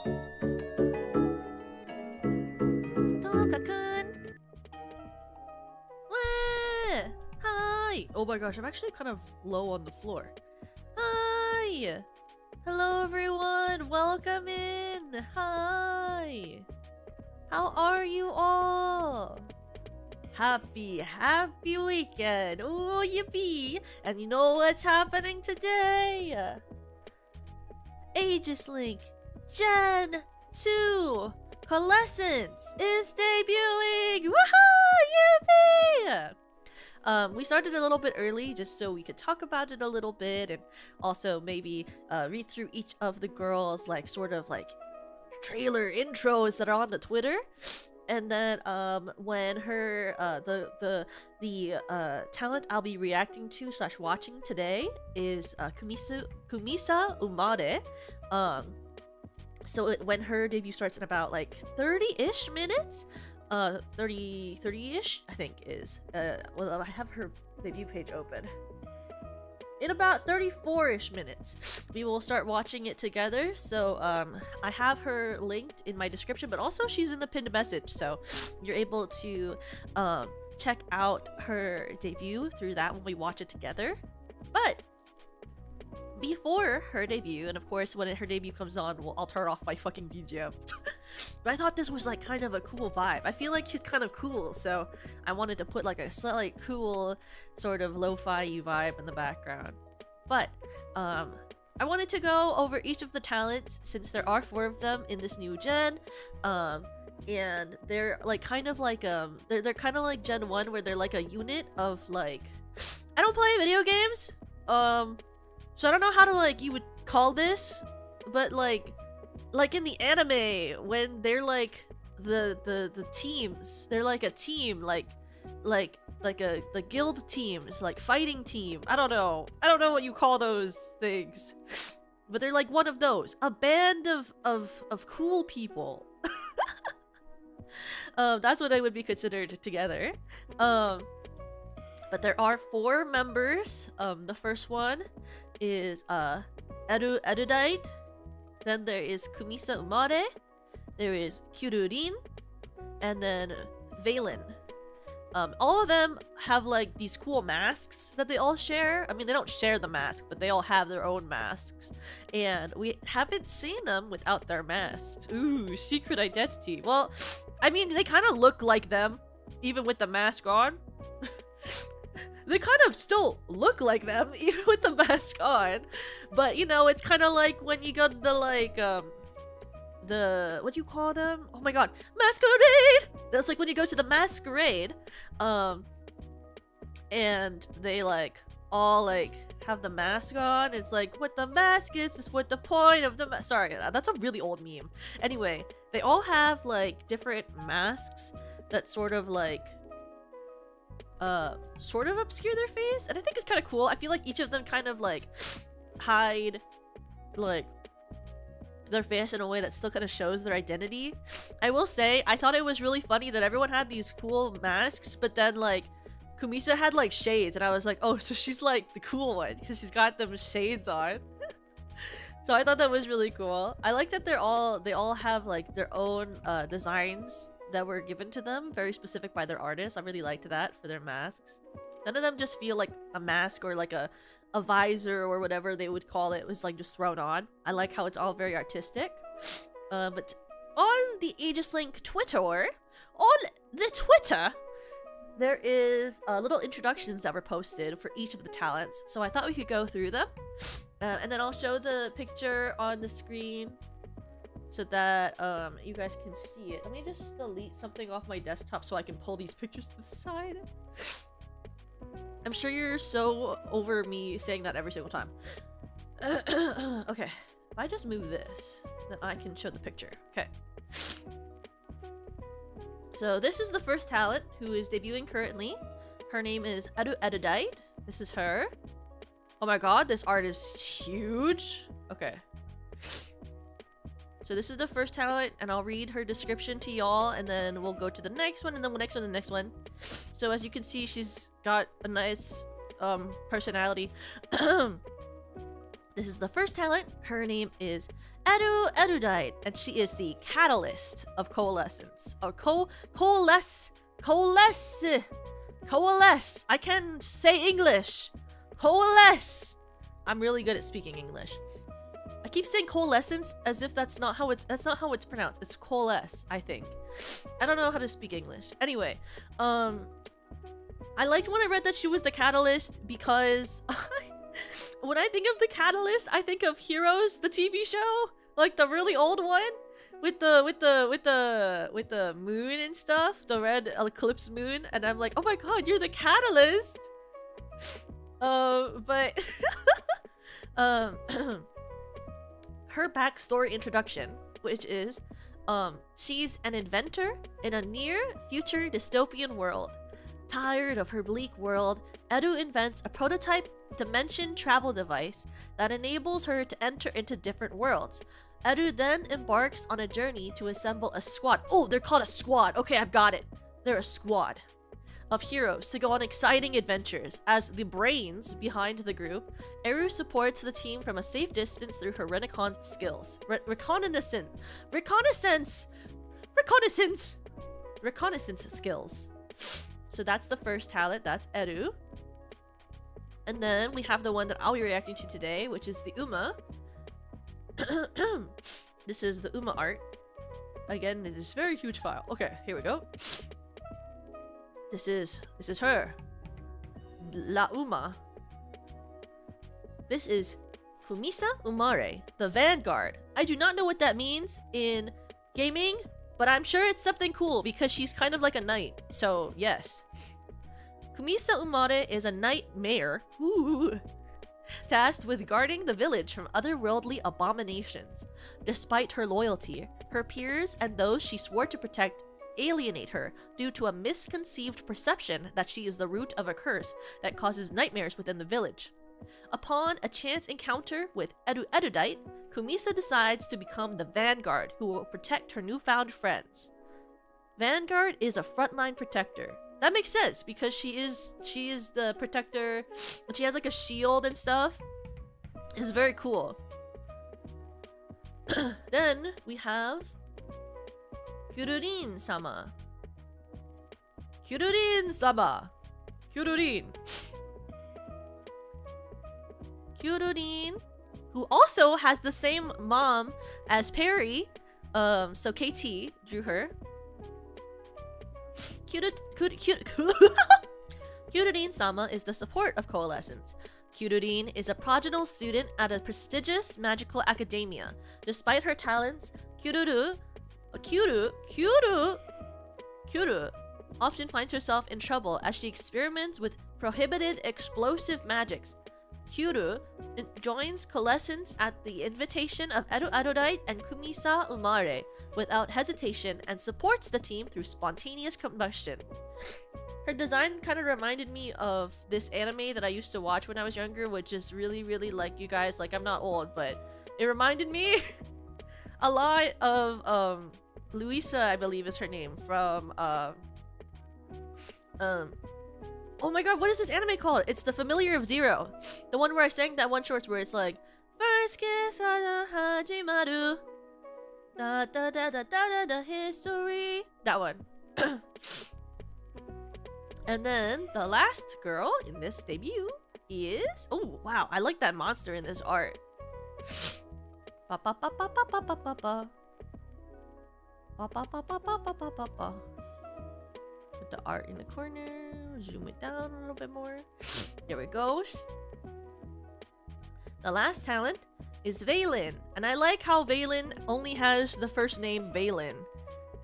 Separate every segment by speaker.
Speaker 1: Toka-kun! Wah! Hi! Oh my gosh, I'm actually kind of low on the floor. Hi! Hello everyone! Welcome in! Hi! How are you all? Happy weekend! Oh, yippee! And you know what's happening today? Aegis-Link Gen 2 COALESCE is debuting! Woohoo! Yippee! We started a little bit early just so we could talk about it a little bit and also maybe read through each of the girls' like sort of like trailer intros that are on the Twitter. And then when her the talent I'll be reacting to / watching today is Kumisa Umare. So when her debut starts in about like 30-ish minutes, 30-ish I think is well, I have her debut page open. In about 34-ish minutes, we will start watching it together. So I have her linked in my description, but also she's in the pinned message, so you're able to check out her debut through that when we watch it together. But before her debut, and of course when her debut comes on, I'll turn off my fucking BGM. But I thought this was like kind of a cool vibe. I feel like she's kind of cool, so I wanted to put like a slightly cool sort of lo-fi vibe in the background. But I wanted to go over each of the talents since there are 4 of them in this new gen. And they're like kind of like they're kind of like Gen 1 where they're like a unit of like, I don't play video games. So I don't know how to like you would call this, but like in the anime when they're like the teams, they're like a team, like the guild teams, like fighting team. I don't know what you call those things, but they're like one of those, a band of cool people. That's what I would be considered together. But there are 4 members. The first one is Erudite. Then there is Kumisa Umare, there is Kyururin, and then Valen. All of them have like these cool masks that they all share. I mean, they don't share the mask, but they all have their own masks. And we haven't seen them without their masks. Ooh, secret identity. Well, I mean, they kind of look like them, even with the mask on. They kind of still look like them, even with the mask on. But, you know, it's kind of like when you go to the, like, what do you call them? Oh my god, masquerade! That's like when you go to the masquerade, and they, like, all, like, have the mask on. It's like, what the mask is what the point of the mask. Sorry, that's a really old meme. Anyway, they all have, like, different masks that sort of, like, sort of obscure their face, and I think it's kind of cool. I feel like each of them kind of like hide like their face in a way that still kind of shows their identity. I will say I thought it was really funny that everyone had these cool masks, but then like Kumisa had like shades, and I was like, oh, so she's like the cool one because she's got them shades on. So I thought that was really cool. I like that they all have like their own designs that were given to them, very specific by their artists. I really liked that for their masks. None of them just feel like a mask or like a visor or whatever they would call it was like just thrown on. I like how it's all very artistic. But on the Aegis-Link Twitter, there is little introductions that were posted for each of the talents. So I thought we could go through them. And then I'll show the picture on the screen so that you guys can see it. Let me just delete something off my desktop so I can pull these pictures to the side. I'm sure you're so over me saying that every single time. Okay, if I just move this, then I can show the picture. Okay. So this is the first talent who is debuting currently. Her name is Erudite. This is her. Oh my god, this art is huge. Okay. So this is the first talent, and I'll read her description to y'all, and then we'll go to the next one, and then the next one, and the next one. So as you can see, she's got a nice personality. This is the first talent. Her name is Erudite, and she is the catalyst of coalescence. Or coalesce. I can say English. Coalesce. I'm really good at speaking English. I keep saying coalescence as if that's not how it's pronounced. It's coalesce, I think. I don't know how to speak English. Anyway, I liked when I read that she was the catalyst because when I think of the catalyst, I think of Heroes, the TV show, like the really old one with the moon and stuff, the red eclipse moon, and I'm like, oh my god, you're the catalyst. But her backstory introduction, which is, she's an inventor in a near-future dystopian world. Tired of her bleak world, Edu invents a prototype dimension travel device that enables her to enter into different worlds. Edu then embarks on a journey to assemble a squad. Oh, they're called a squad. Okay, I've got it. They're a squad of heroes to go on exciting adventures. As the brains behind the group, Eru supports the team from a safe distance through her reconnaissance skills. Reconnaissance skills. So that's the first talent. That's Eru. And then we have the one that I'll be reacting to today, which is the Uma. This is the Uma art. Again, it is a very huge file. Okay, here we go. This is her. La Uma. This is Kumisa Umare, the Vanguard. I do not know what that means in gaming, but I'm sure it's something cool because she's kind of like a knight. So, yes. Kumisa Umare is a nightmare tasked with guarding the village from otherworldly abominations. Despite her loyalty, her peers and those she swore to protect alienate her due to a misconceived perception that she is the root of a curse that causes nightmares within the village. Upon a chance encounter with Erudite, Kumisa decides to become the Vanguard who will protect her newfound friends. Vanguard is a frontline protector. That makes sense because she is the protector and she has like a shield and stuff. It's very cool. Then we have Kyururin-sama. Kyururin-sama. Kyururin, who also has the same mom as Perry. So KT drew her. Kyururin-sama is the support of Coalescence. Kyururin is a prodigal student at a prestigious magical academia. Despite her talents, Kyuru often finds herself in trouble as she experiments with prohibited explosive magics. Kyuru joins Coalescence at the invitation of Erudite and Kumisa Umare without hesitation and supports the team through spontaneous combustion. Her design kind of reminded me of this anime that I used to watch when I was younger, which is really, really like, you guys, like, I'm not old, but it reminded me a lot of Luisa, I believe is her name, from oh my god, what is this anime called? It's The Familiar of Zero. The one where I sang that one short where it's like, first kiss hajimaru, da da da da da da history. That one. And then the last girl in this debut is, oh wow, I like that monster in this art. Ba ba ba ba ba ba ba ba ba. Ba ba ba ba ba ba ba ba ba. Put the art in the corner, zoom it down a little bit more. There we go. The last talent is Valen, and I like how Valen only has the first name Valen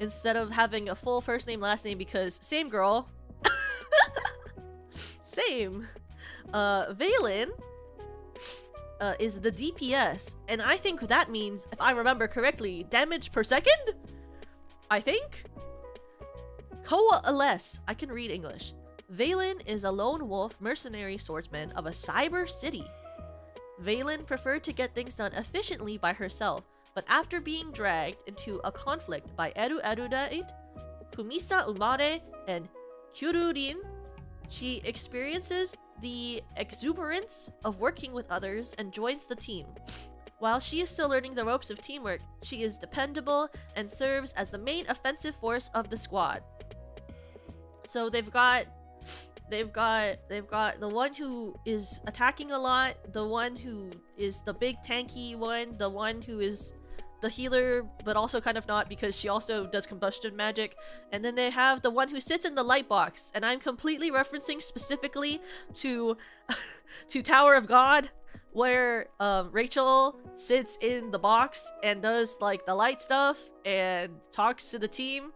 Speaker 1: instead of having a full first name last name because same girl. Same. Valen is the DPS, and I think that means, if I remember correctly, damage per second? I think? Coalesce. I can read English. Valen is a lone wolf mercenary swordsman of a cyber city. Valen preferred to get things done efficiently by herself, but after being dragged into a conflict by Erudite, Kumisa Umare, and Kyururin, she experiences the exuberance of working with others and joins the team. While she is still learning the ropes of teamwork, she is dependable and serves as the main offensive force of the squad. So they've got the one who is attacking a lot, the one who is the big tanky one, the one who is the healer but also kind of not because she also does combustion magic, and then they have the one who sits in the light box, and I'm completely referencing specifically to to Tower of God, where Rachel sits in the box and does like the light stuff and talks to the team.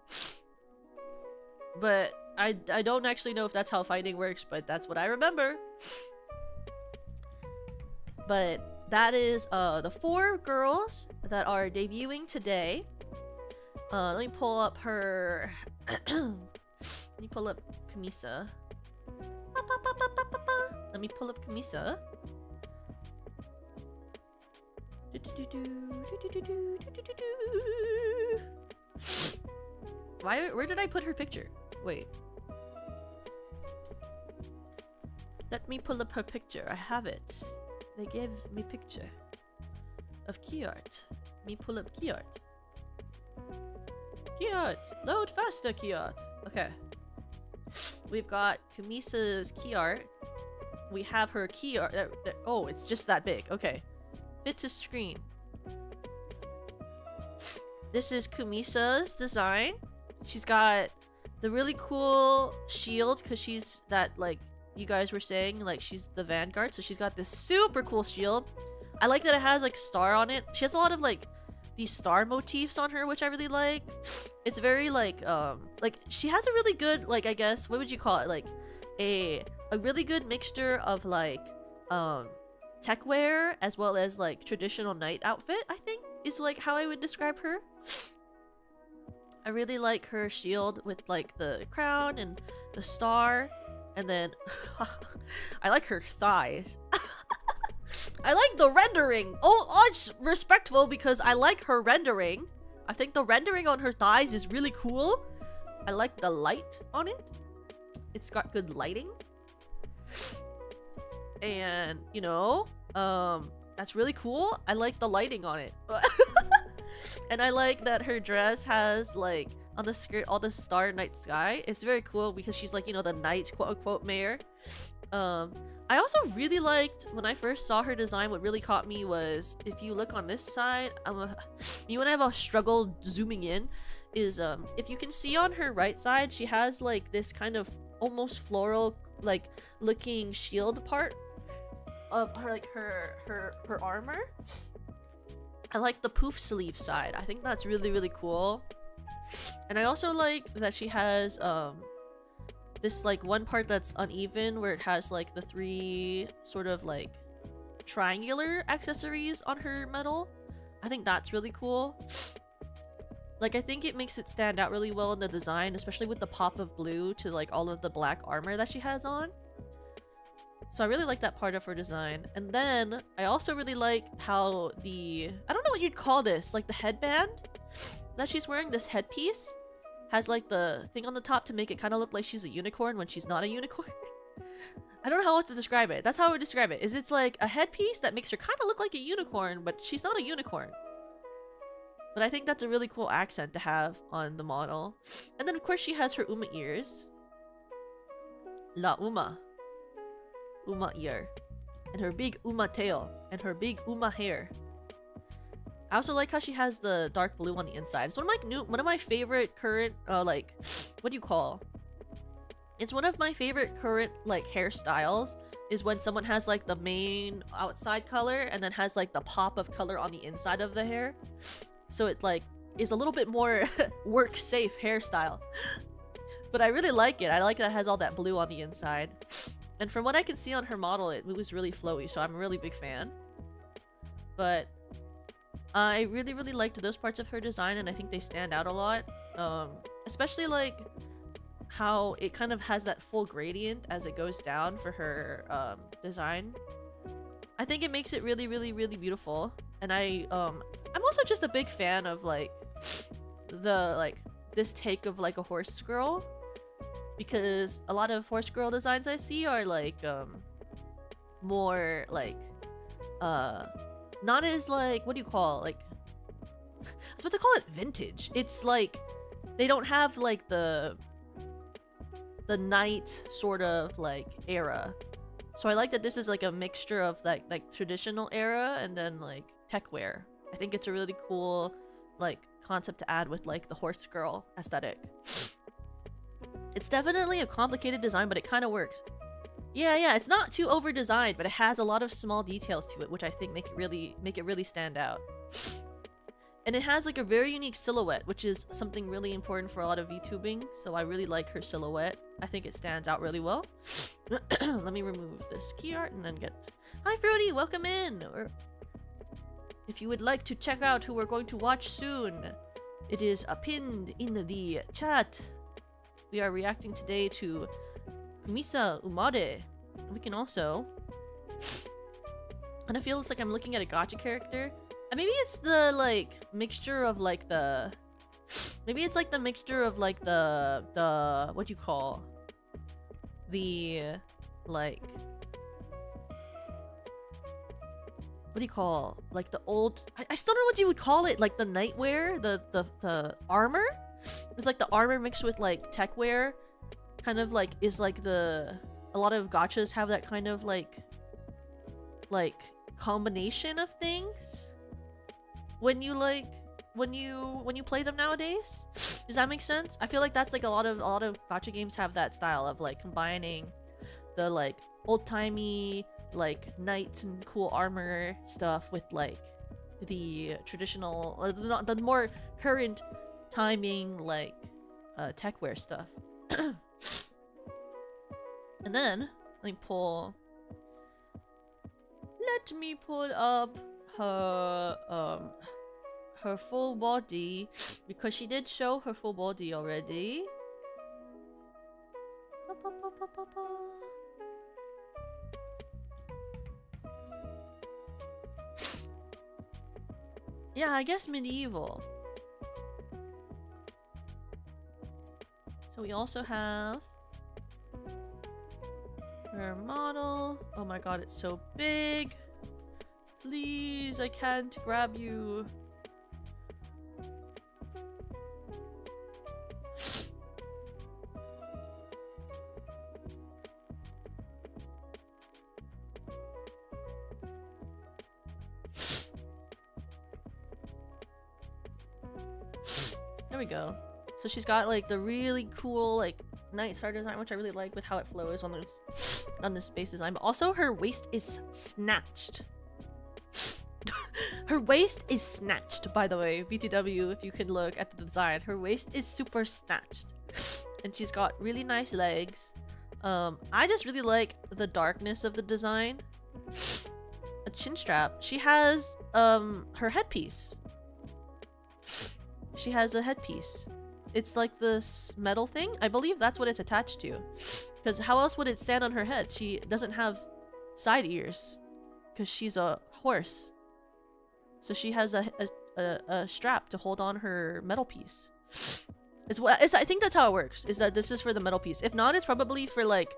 Speaker 1: But I don't actually know if that's how fighting works, but that's what I remember. But that is the 4 girls that are debuting today. Let me pull up her let me pull up Kumisa. Let me pull up Kumisa. Where did I put her picture? Wait. Let me pull up her picture. I have it. They gave me picture of Keyart. Me pull up Keyart. Keyart! Load faster, Keyart! Okay. We've got Kumisa's Keyart. We have her Keyart. Oh, it's just that big. Okay. Fit to screen. This is Kumisa's design. She's got the really cool shield because she's that, like, you guys were saying, like, she's the vanguard, so she's got this super cool shield. I like that it has like star on it. She has a lot of like these star motifs on her, which I really like. It's very like she has a really good, like, I guess, what would you call it, like a really good mixture of like tech wear as well as like traditional knight outfit, I think is like how I would describe her. I really like her shield with like the crown and the star. And then I like her thighs. I like the rendering. Oh, it's respectful because I like her rendering. I think the rendering on her thighs is really cool. I like the light on it. It's got good lighting. And, you know, that's really cool. I like the lighting on it. And I like that her dress has like on the skirt all the star night sky. It's very cool because she's like, you know, the knight quote-unquote mayor. I also really liked when I first saw her design. What really caught me was, if you look on this side, you and I have a struggle zooming in, is if you can see on her right side, she has like this kind of almost floral like looking shield part of her, like her armor. I like the poof sleeve side. I think that's really, really cool. And I also like that she has this like one part that's uneven where it has like the 3 sort of like triangular accessories on her medal. I think that's really cool. Like, I think it makes it stand out really well in the design, especially with the pop of blue to like all of the black armor that she has on. So I really like that part of her design. And then I also really like how the, I don't know what you'd call this, like the headband that she's wearing, this headpiece, has like the thing on the top to make it kind of look like she's a unicorn when she's not a unicorn. I don't know how else to describe it. That's how I would describe it. It's like a headpiece that makes her kind of look like a unicorn, but she's not a unicorn. But I think that's a really cool accent to have on the model. And then of course she has her Uma ears. La Uma. Uma ear. And her big Uma tail. And her big Uma hair. I also like how she has the dark blue on the inside. It's one of my favorite current like, what do you call? It's one of my favorite current like hairstyles is when someone has like the main outside color and then has like the pop of color on the inside of the hair. So it like is a little bit more work safe hairstyle. But I really like it. I like that it has all that blue on the inside. And from what I can see on her model, it was really flowy, so I'm a really big fan. But I really, really liked those parts of her design, and I think they stand out a lot. Especially like how it kind of has that full gradient as it goes down for her design. I think it makes it really, really, really beautiful. And I'm also just a big fan of like this take of like a horse girl, because a lot of horse girl designs I see are like more like not as like, what do you call it? Like I was about to call it vintage. It's like they don't have like the knight sort of like era. So I like that this is like a mixture of like traditional era and then like tech wear. I think it's a really cool like concept to add with like the horse girl aesthetic. It's definitely a complicated design, but it kind of works. Yeah, it's not too over designed, but it has a lot of small details to it, which I think make it really stand out. And it has like a very unique silhouette, which is something really important for a lot of VTubing, so I really like her silhouette. I think it stands out really well. Let me remove this key art and then get... Hi Fruity, welcome in! Or if you would like to check out who we're going to watch soon, it is pinned in the chat. We are reacting today to Kumisa Umare. We can also... And it feels like I'm looking at a gacha character. Maybe it's the like mixture of like the... Maybe it's like the mixture of like the what do you call? The like... What do you call? Like the old... I still don't know what you would call it. Like the nightwear? The armor? It's like the armor mixed with like tech wear. Kind of like is like the... A lot of gachas have that kind of like combination of things. When you like when you play them nowadays. Does that make sense? I feel like that's like a lot of gacha games have that style of like combining the like old-timey like knights and cool armor stuff with like the traditional or the more current timing like tech wear stuff. And then let me pull up her full body, because she did show her full body already. Yeah, I guess medieval. So we also have her model. Oh my god, it's so big. Please, I can't grab you. There we go. So she's got like the really cool like night star design, which I really like with how it flows on this base design. But also her waist is snatched. Her waist is snatched, by the way. BTW, if you can look at the design, her waist is super snatched, and she's got really nice legs. I just really like the darkness of the design. A chin strap. She has her headpiece. She has a headpiece. It's like this metal thing. I believe that's what it's attached to. Because how else would it stand on her head? She doesn't have side ears. Because she's a horse. So she has a strap to hold on her metal piece. I think that's how it works. Is that this is for the metal piece. If not, it's probably for like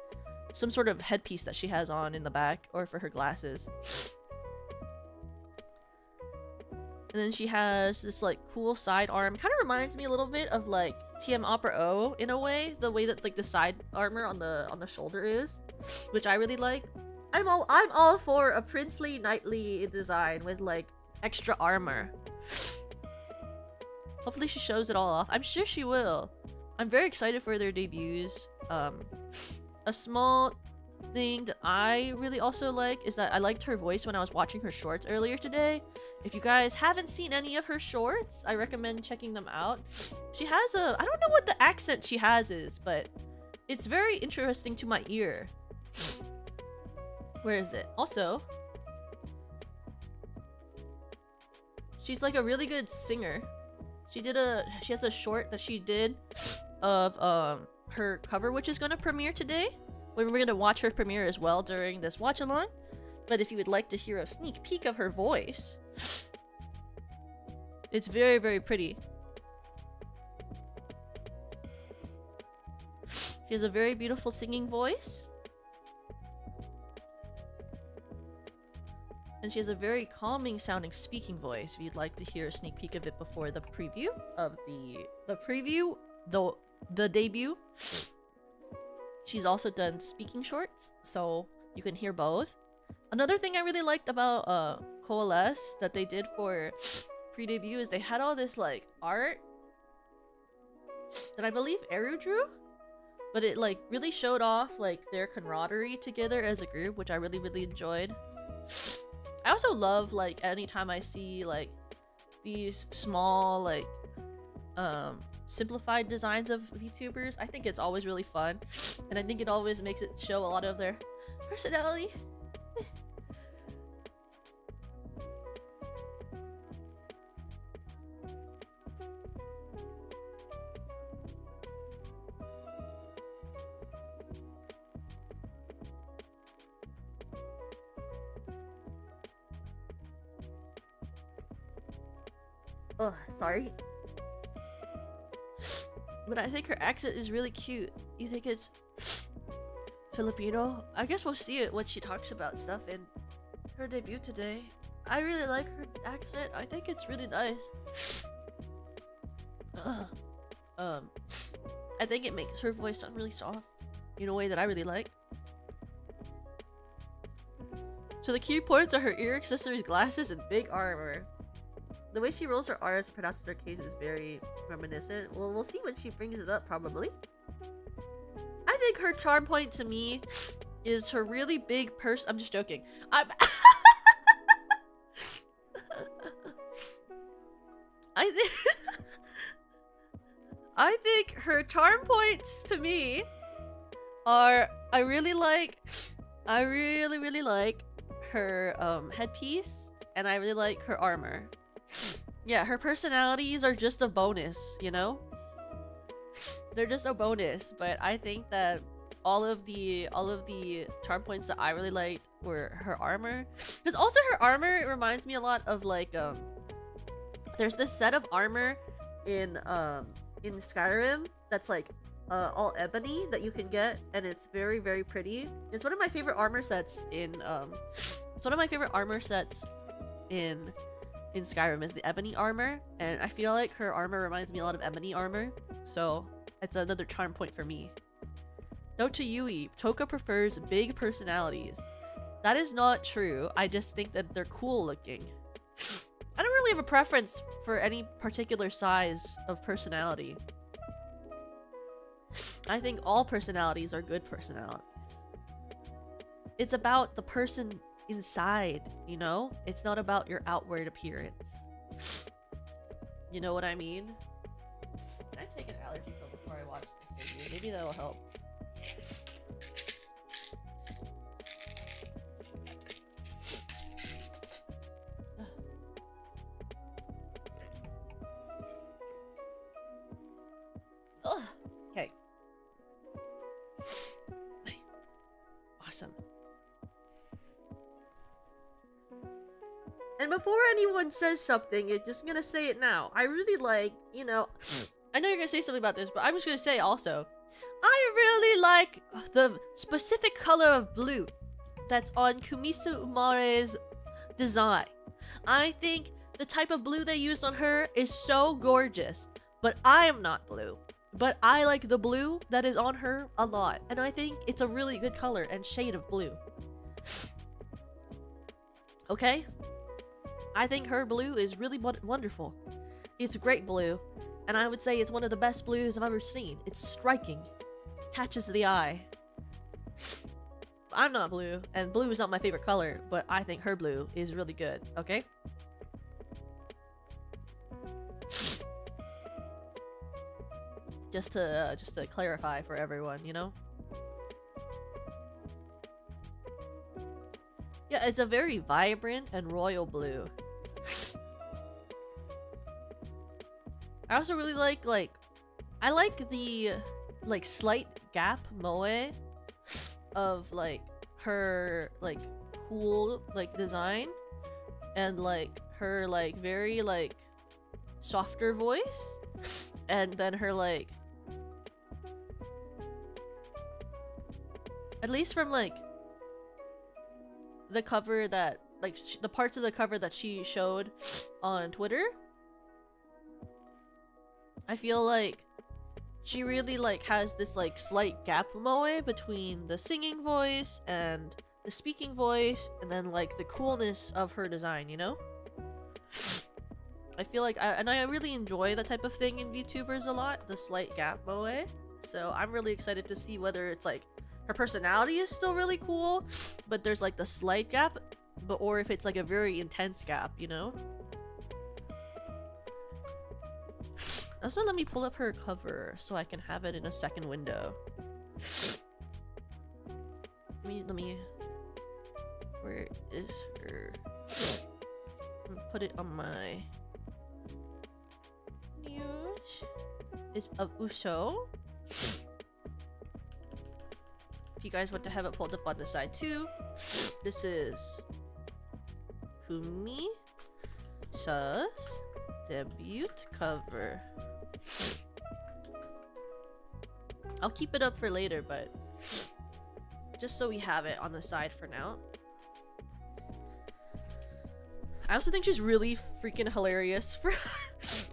Speaker 1: some sort of headpiece that she has on in the back. Or for her glasses. And then she has this like cool side arm. Kind of reminds me a little bit of like TM Opera O in a way. The way that like the side armor on the shoulder is, which I really like. I'm all for a princely knightly design with like extra armor. Hopefully she shows it all off. I'm sure she will. I'm very excited for their debuts. A small thing that I really also like is that I liked her voice when I was watching her shorts earlier today. If you guys haven't seen any of her shorts, I recommend checking them out. She has I don't know what the accent she has is, but it's very interesting to my ear. Where is it? Also, she's like a really good singer. She has a short that she did of her cover, which is gonna premiere today. We're gonna watch her premiere as well during this watch along. But if you would like to hear a sneak peek of her voice, it's very, very pretty. She has a very beautiful singing voice. and she has a very calming sounding speaking voice. If you'd like to hear a sneak peek of it before the preview of the debut. She's also done speaking shorts, so you can hear both. Another thing I really liked about Coalesce that they did for pre-debut is they had all this like art that I believe Eru drew, but it like really showed off like their camaraderie together as a group, which I really enjoyed. I also love like anytime I see like these small like simplified designs of VTubers. I think it's always really fun, and I think it always makes it show a lot of their personality. Ugh, sorry. But I think her accent is really cute. You think it's Filipino? I guess we'll see it when she talks about stuff in her debut today. I really like her accent. I think it's really nice. I think it makes her voice sound really soft in a way that I really like. So the key points are her ear accessories, glasses, and big armor. The way she rolls her R's and pronounces her K's is very reminiscent. Well, we'll see when she brings it up, probably. I think her charm point to me is her really big purse. I'm just joking. I think her charm points to me are I really like her headpiece, and I really like her armor. Yeah, her personalities are just a bonus, you know? They're just a bonus, but I think that all of the charm points that I really liked were her armor. Because also her armor reminds me a lot of like there's this set of armor in Skyrim that's like all ebony that you can get, and it's very pretty. It's one of my favorite armor sets in Skyrim is the ebony armor, and I feel like her armor reminds me a lot of ebony armor, so it's another charm point for me. Note to Yui, Toka prefers big personalities. That is not true. I just think that they're cool looking. I don't really have a preference for any particular size of personality. I think all personalities are good personalities. It's about the person inside, you know? It's not about your outward appearance. You know what I mean? Can I take an allergy pill before I watch this video? Maybe that'll help. Okay. Awesome. And before anyone says something, I'm just gonna say it now. I really like, you know, I know you're gonna say something about this, but I'm just gonna say also, I really like the specific color of blue that's on Kumisa Umare's design. I think the type of blue they used on her is so gorgeous, but I am not blue. But I like the blue that is on her a lot, and I think it's a really good color and shade of blue. Okay? I think her blue is really wonderful. It's a great blue, and I would say it's one of the best blues I've ever seen. It's striking. Catches the eye. I'm not blue, and blue is not my favorite color, but I think her blue is really good, okay? Just to clarify for everyone, you know? Yeah, it's a very vibrant and royal blue. I also really like I like the like slight gap moe of like her like cool like design, and like her like very like softer voice, and then her like, at least from like the cover that like the parts of the cover that she showed on Twitter, I feel like she really like has this like slight gap moe between the singing voice and the speaking voice, and then like the coolness of her design, you know? I feel like I really enjoy that type of thing in VTubers a lot, the slight gap moe. So I'm really excited to see whether it's like her personality is still really cool, but there's like the slight gap, or if it's like a very intense gap, you know? Also, let me pull up her cover so I can have it in a second window. Let me where is her? Put it on my news. It's of Uso. If you guys want to have it pulled up on the side too, this is Kumisa's debut cover. I'll keep it up for later, but just so we have it on the side for now. I also think she's really freaking hilarious for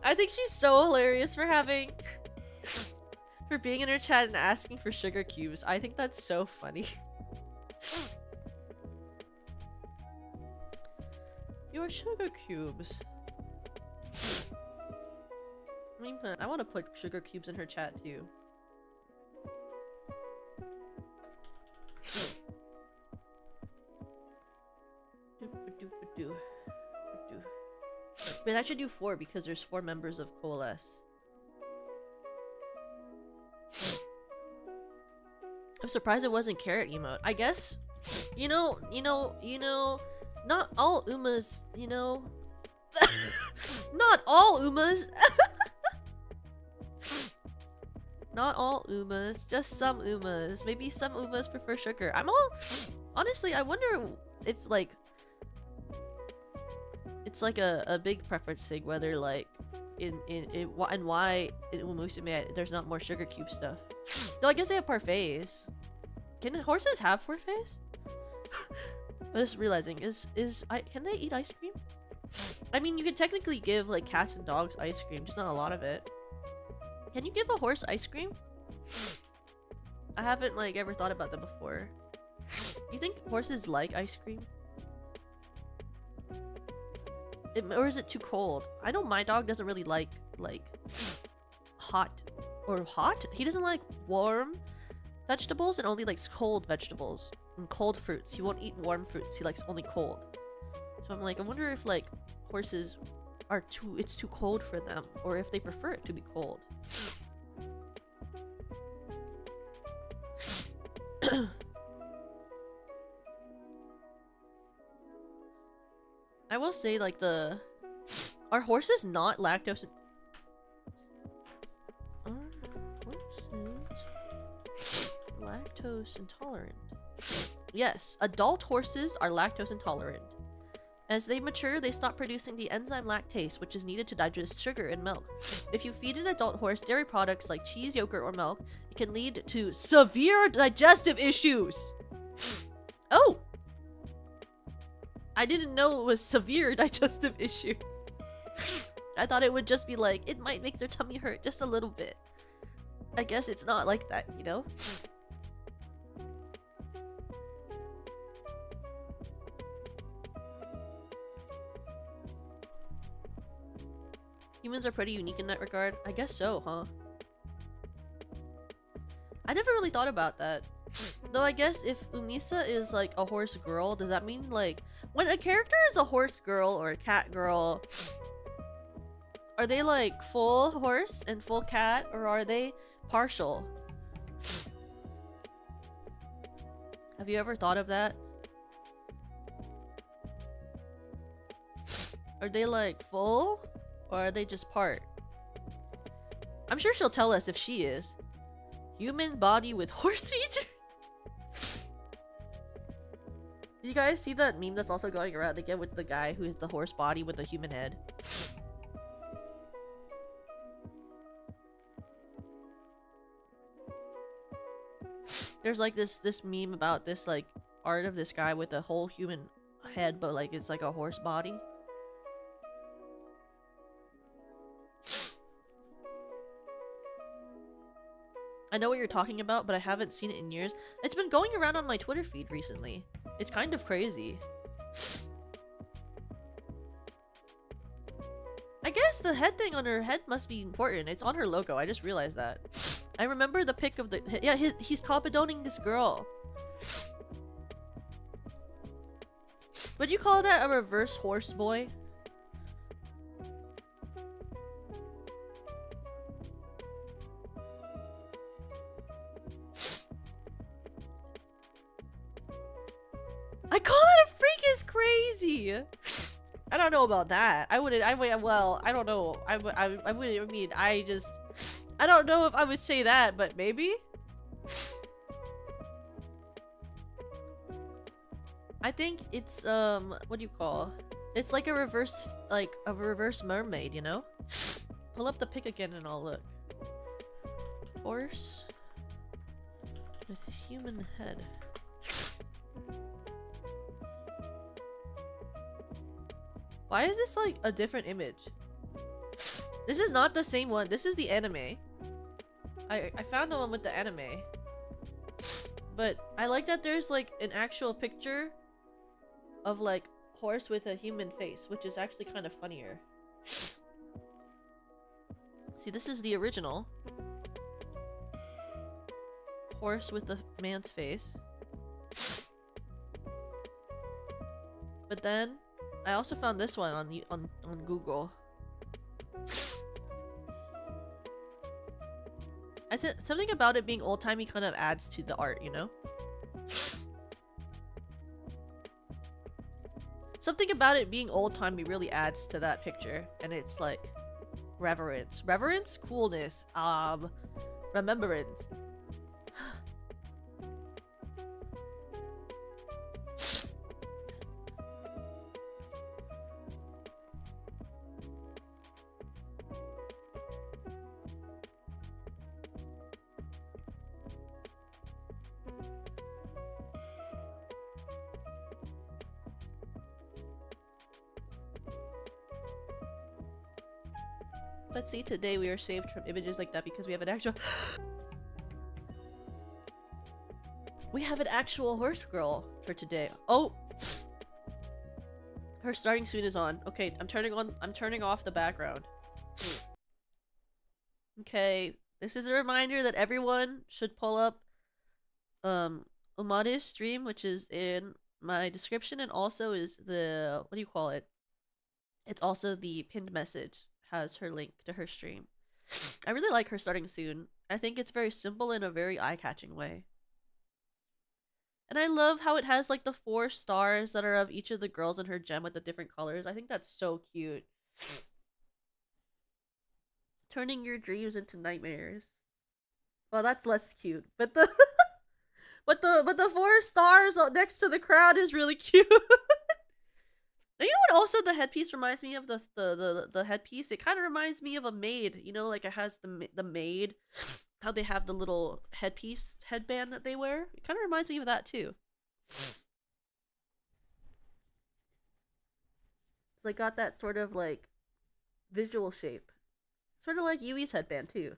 Speaker 1: I think she's so hilarious for being in her chat and asking for sugar cubes. I think that's so funny. Your sugar cubes. I want to put sugar cubes in her chat too. But I should do 4 because there's 4 members of COALESCE. I'm surprised it wasn't carrot emote. I guess, you know, not all Umas, you know, not all Umas. Not all Umas, just some Umas. Maybe some Umas prefer sugar. Honestly, I wonder if like it's like a big preference thing, whether like why in Umusume there's not more sugar cube stuff. Though I guess they have parfaits. Can horses have parfaits? I'm just realizing, can they eat ice cream? I mean, you can technically give like cats and dogs ice cream, just not a lot of it. Can you give a horse ice cream? I haven't like ever thought about that before. You think horses like ice cream? Or is it too cold? I know my dog doesn't really like hot. He doesn't like warm vegetables and only likes cold vegetables and cold fruits. He won't eat warm fruits. He likes only cold. So I'm like, I wonder if like horses are it's too cold for them, or if they prefer it to be cold. I will say, like, are horses not lactose? Are horses lactose intolerant? Yes, adult horses are lactose intolerant. As they mature, they stop producing the enzyme lactase, which is needed to digest sugar in milk. If you feed an adult horse dairy products like cheese, yogurt, or milk, it can lead to severe digestive issues. Oh! I didn't know it was severe digestive issues. I thought it would just be like, it might make their tummy hurt just a little bit. I guess it's not like that, you know? Humans are pretty unique in that regard. I guess so, huh? I never really thought about that. Though I guess if Umisa is like a horse girl, does that mean like when a character is a horse girl or a cat girl, are they like full horse and full cat, or are they partial? Have you ever thought of that? Are they like full, or are they just part? I'm sure she'll tell us if she is. Human body with horse features? Did you guys see that meme that's also going around again with the guy who is the horse body with the human head? There's like this meme about this like art of this guy with a whole human head, but like it's like a horse body. I know what you're talking about, but I haven't seen it in years. It's been going around on my Twitter feed recently. It's kind of crazy. I guess the head thing on her head must be important. It's on her logo. I just realized that. I remember the pic of the... Yeah, he's copadoning this girl. Would you call that a reverse horse boy? I call it a freak is crazy. I don't know about that. Well, I don't know. I don't know if I would say that, but maybe? I think it's, what do you call? It's like a reverse mermaid, you know? Pull up the pic again and I'll look. Horse with human head. Why is this like a different image? This is not the same one. This is the anime. I found the one with the anime. But I like that there's like an actual picture of like horse with a human face, which is actually kind of funnier. See, this is the original. Horse with a man's face. But then I also found this one on Google. I said something about it being old-timey kind of adds to the art, you know? Something about it being old-timey really adds to that picture, and it's like reverence. Reverence? Coolness. Remembrance. But see, today we are saved from images like that because we have an actual... We have an actual horse girl for today. Oh! Her starting soon is on. Okay, I'm turning off the background. Okay, this is a reminder that everyone should pull up Umare's stream, which is in my description, and also is the... what do you call it? It's also the pinned message. Has her link to her stream. I really like her starting soon. I think it's very simple in a very eye-catching way. And I love how it has like the 4 stars that are of each of the girls in her gem with the different colors. I think that's so cute. Turning your dreams into nightmares. Well, that's less cute. But the but the 4 stars next to the crowd is really cute. You know what also the headpiece reminds me of? The headpiece? It kind of reminds me of a maid. You know, like it has the maid. How they have the little headband that they wear. It kind of reminds me of that too. It's like got that sort of like visual shape. Sort of like Yui's headband too.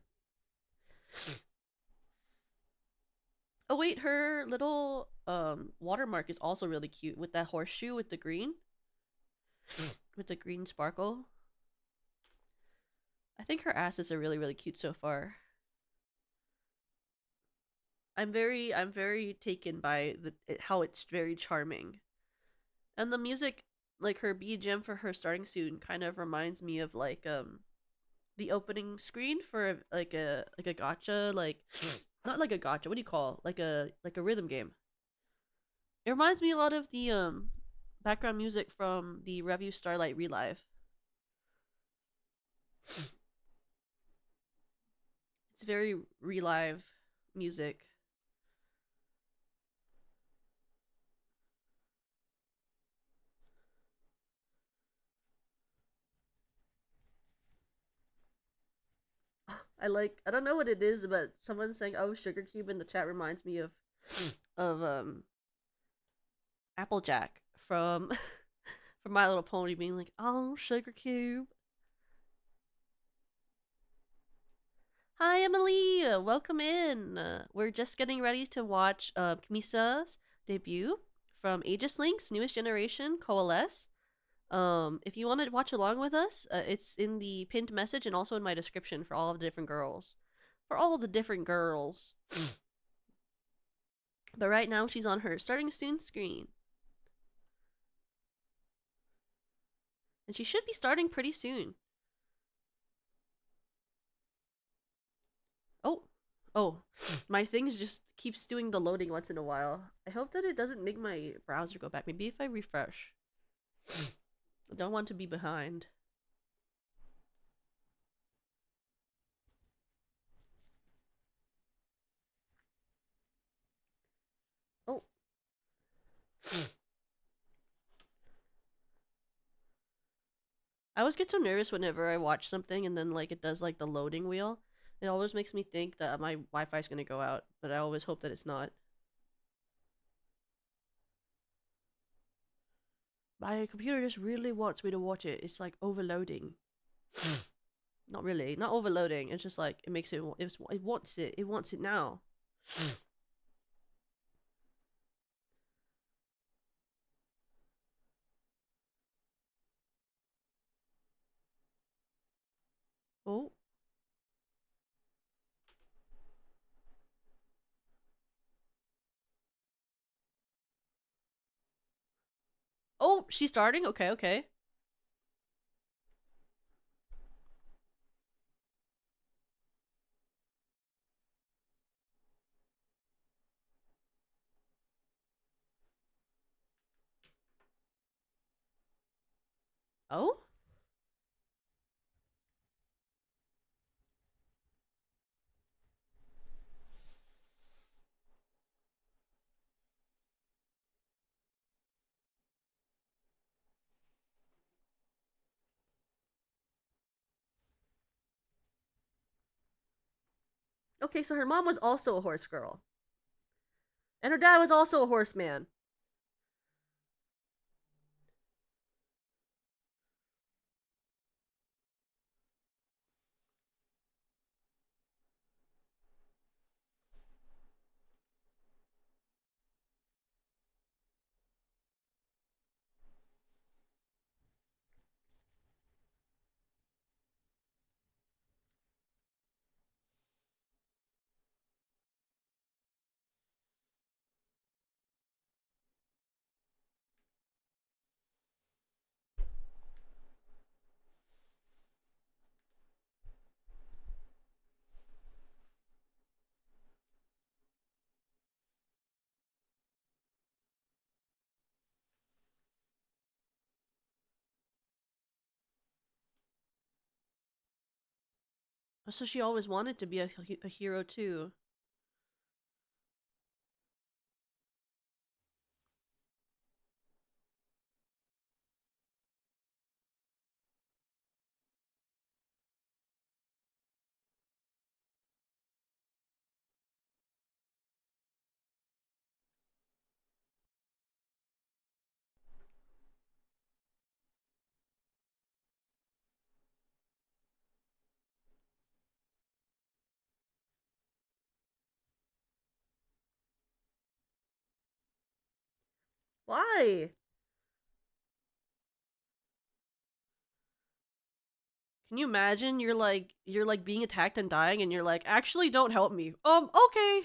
Speaker 1: Oh wait, her little watermark is also really cute with that horseshoe with the green. With the green sparkle. I think her assets are really cute so far. I'm very taken by how it's very charming. And the music, like her BGM for her starting soon, kind of reminds me of like the opening screen for like a gacha, like not like a gacha, what do you call? Like a rhythm game. It reminds me a lot of the background music from the Revue Starlight Relive. It's very Relive music. I don't know what it is, but someone's saying, oh, Sugar Cube in the chat reminds me of Applejack from from My Little Pony being like, "Oh, sugar cube." Hi, Emily. Welcome in. We're just getting ready to watch Kumisa's debut from Aegis-Link's newest generation, COALESCE. If you want to watch along with us, it's in the pinned message and also in my description for all of the different girls. For all the different girls. But right now, she's on her starting soon screen. And she should be starting pretty soon. Oh. Oh. My things just keeps doing the loading once in a while. I hope that it doesn't make my browser go back. Maybe if I refresh. I don't want to be behind. Oh. I always get so nervous whenever I watch something and then like it does like the loading wheel. It always makes me think that my Wi-Fi is gonna go out, but I always hope that it's not. My computer just really wants me to watch it. It's like overloading. Not really, not overloading. It's just like it makes it. It wants it. It wants it now. Oh. Oh, she's starting? Okay, okay. Oh? Okay, so her mom was also a horse girl. And her dad was also a horseman. So she always wanted to be a hero too. Why? Can you imagine you're like being attacked and dying and you're like, actually don't help me. Okay.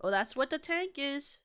Speaker 1: Oh, that's what the tank is.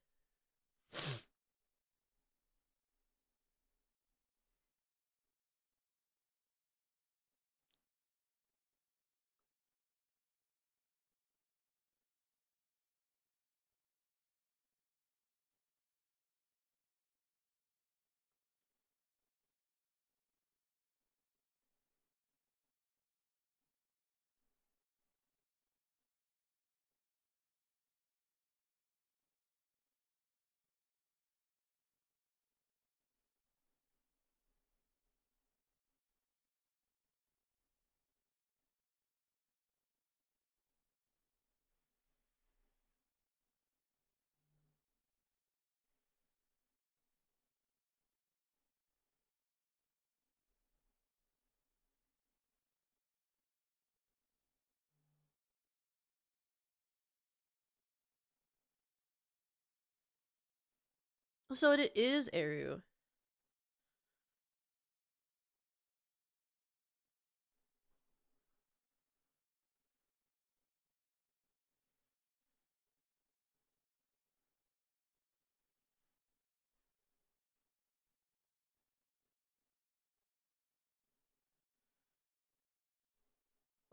Speaker 1: So it is Eru.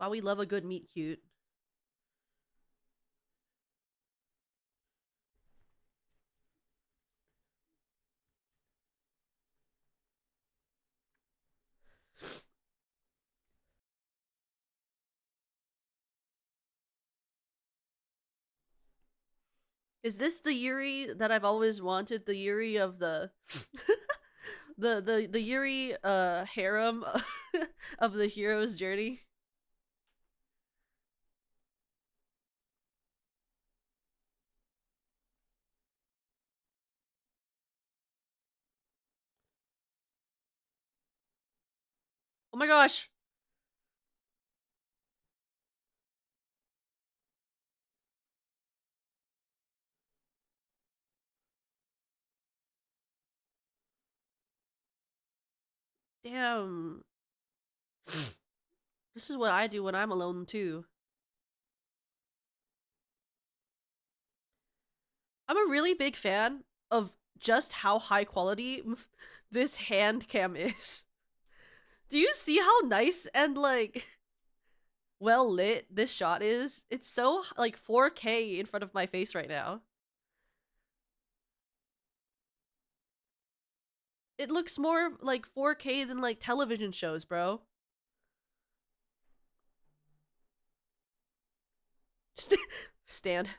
Speaker 1: Wow, we love a good meet cute. Is this the Yuri that I've always wanted? The Yuri of the the Yuri harem of the hero's journey? Oh my gosh. Damn. This is what I do when I'm alone too. I'm a really big fan of just how high quality this hand cam is. Do you see how nice and like well lit this shot is? It's so like 4K in front of my face right now. It looks more like 4K than like television shows, bro. Stand.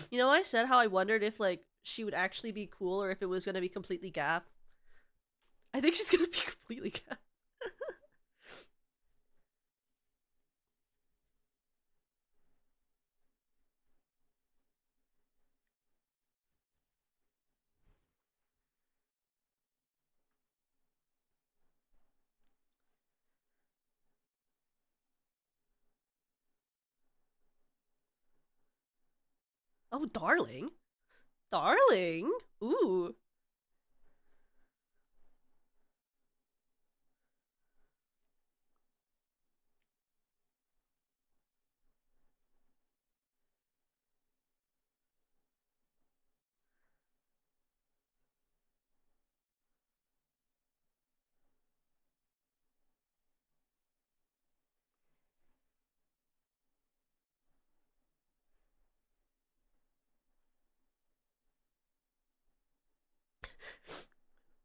Speaker 1: You know, I said how I wondered if like she would actually be cool or if it was gonna be completely Gap. I think she's gonna be completely Gap. Oh, darling. Darling? Ooh.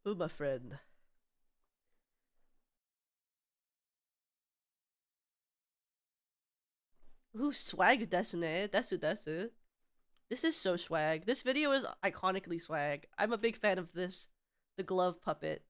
Speaker 1: Ooh, my friend. Ooh, swag desu. Desu desu. This is so swag. This video is iconically swag. I'm a big fan of this. The glove puppet.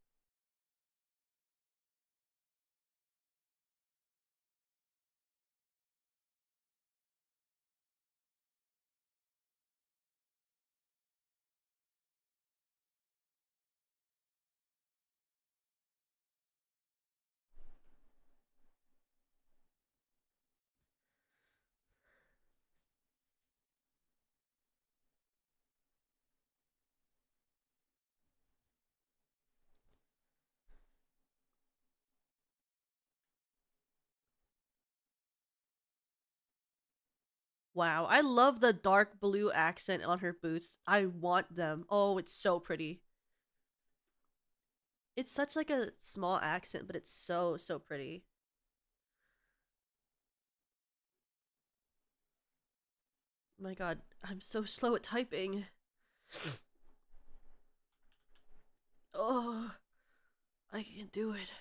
Speaker 1: Wow, I love the dark blue accent on her boots. I want them. Oh, it's so pretty. It's such like a small accent, but it's so, so pretty. My god, I'm so slow at typing. Oh, I can't do it.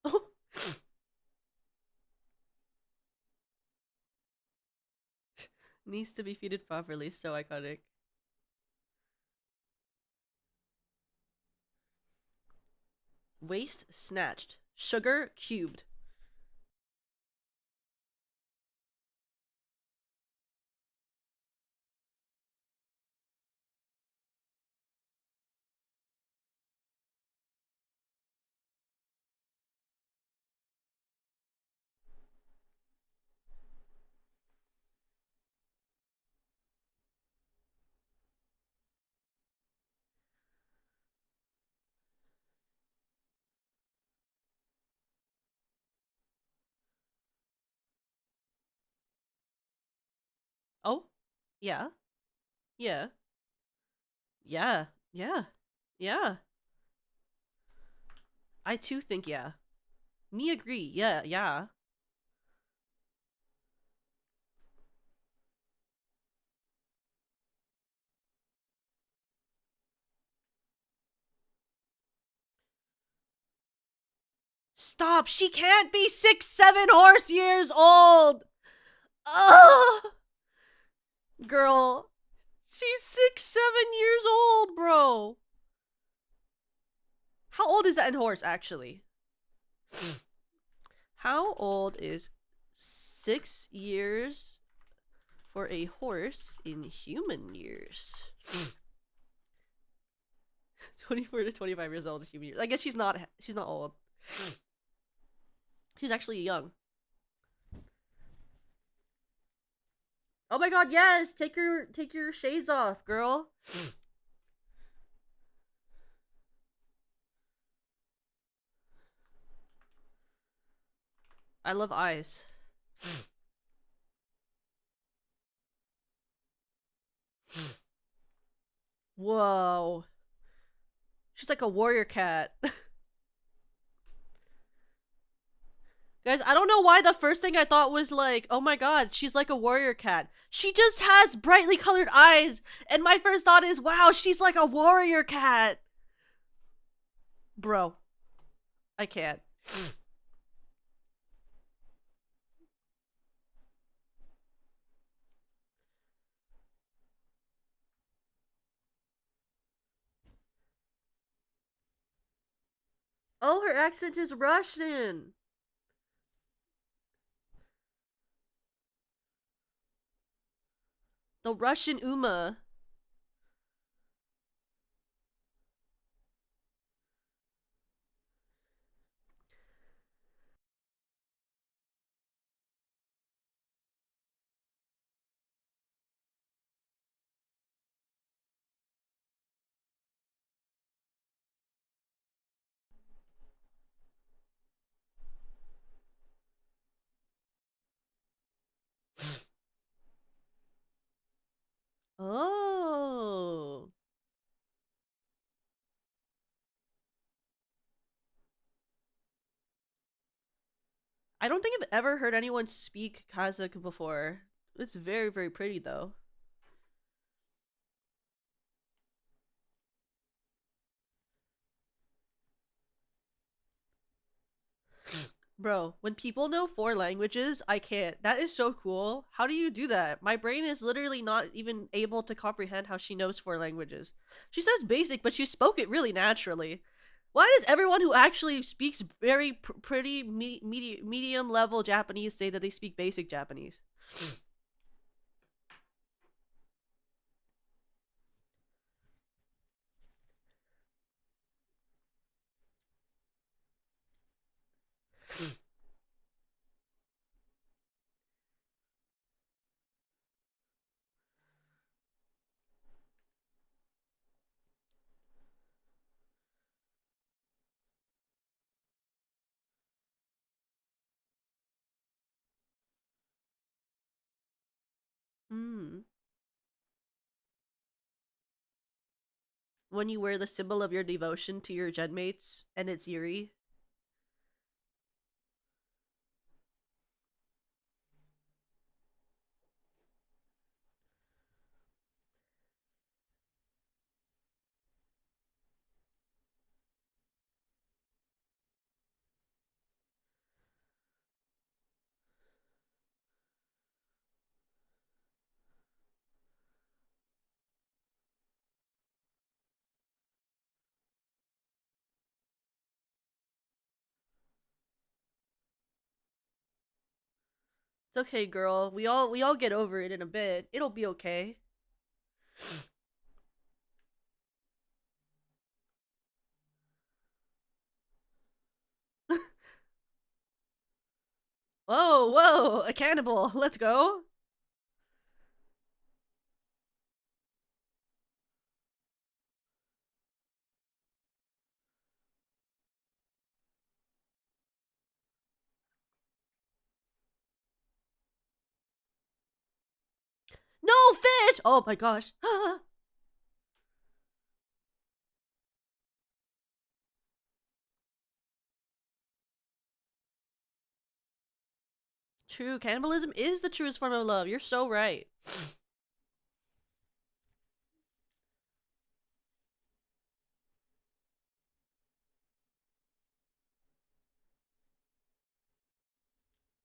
Speaker 1: Oh. Needs to be feeded properly, so iconic. Waste snatched. Sugar cubed. Oh, yeah, yeah, yeah, yeah, yeah. I too think yeah. Me agree. Yeah, yeah. Stop! She can't be 6, 7 horse years old! Ugh! Girl, she's 6, 7 years old, bro! How old is that in horse, actually? How old is 6 years for a horse in human years? 24 to 25 years old in human years. I guess she's not old. She's actually young. Oh my god, yes! Take your shades off, girl. I love eyes. Whoa. She's like a warrior cat. Guys, I don't know why the first thing I thought was like, oh my god, she's like a warrior cat. She just has brightly colored eyes, and my first thought is, wow, she's like a warrior cat. Bro, I can't. Oh, her accent is Russian. The Russian Uma. Oh. I don't think I've ever heard anyone speak Kazakh before. It's very, very pretty though. Bro, when people know 4 languages, I can't. That is so cool. How do you do that? My brain is literally not even able to comprehend how she knows 4 languages. She says basic, but she spoke it really naturally. Why does everyone who actually speaks very pretty medium level Japanese say that they speak basic Japanese? Hmm. When you wear the symbol of your devotion to your genmates and it's Yuri. It's okay, girl. We all get over it in a bit. It'll be okay. Whoa, whoa, a cannibal. Let's go. No fish! Oh my gosh. True, cannibalism is the truest form of love. You're so right.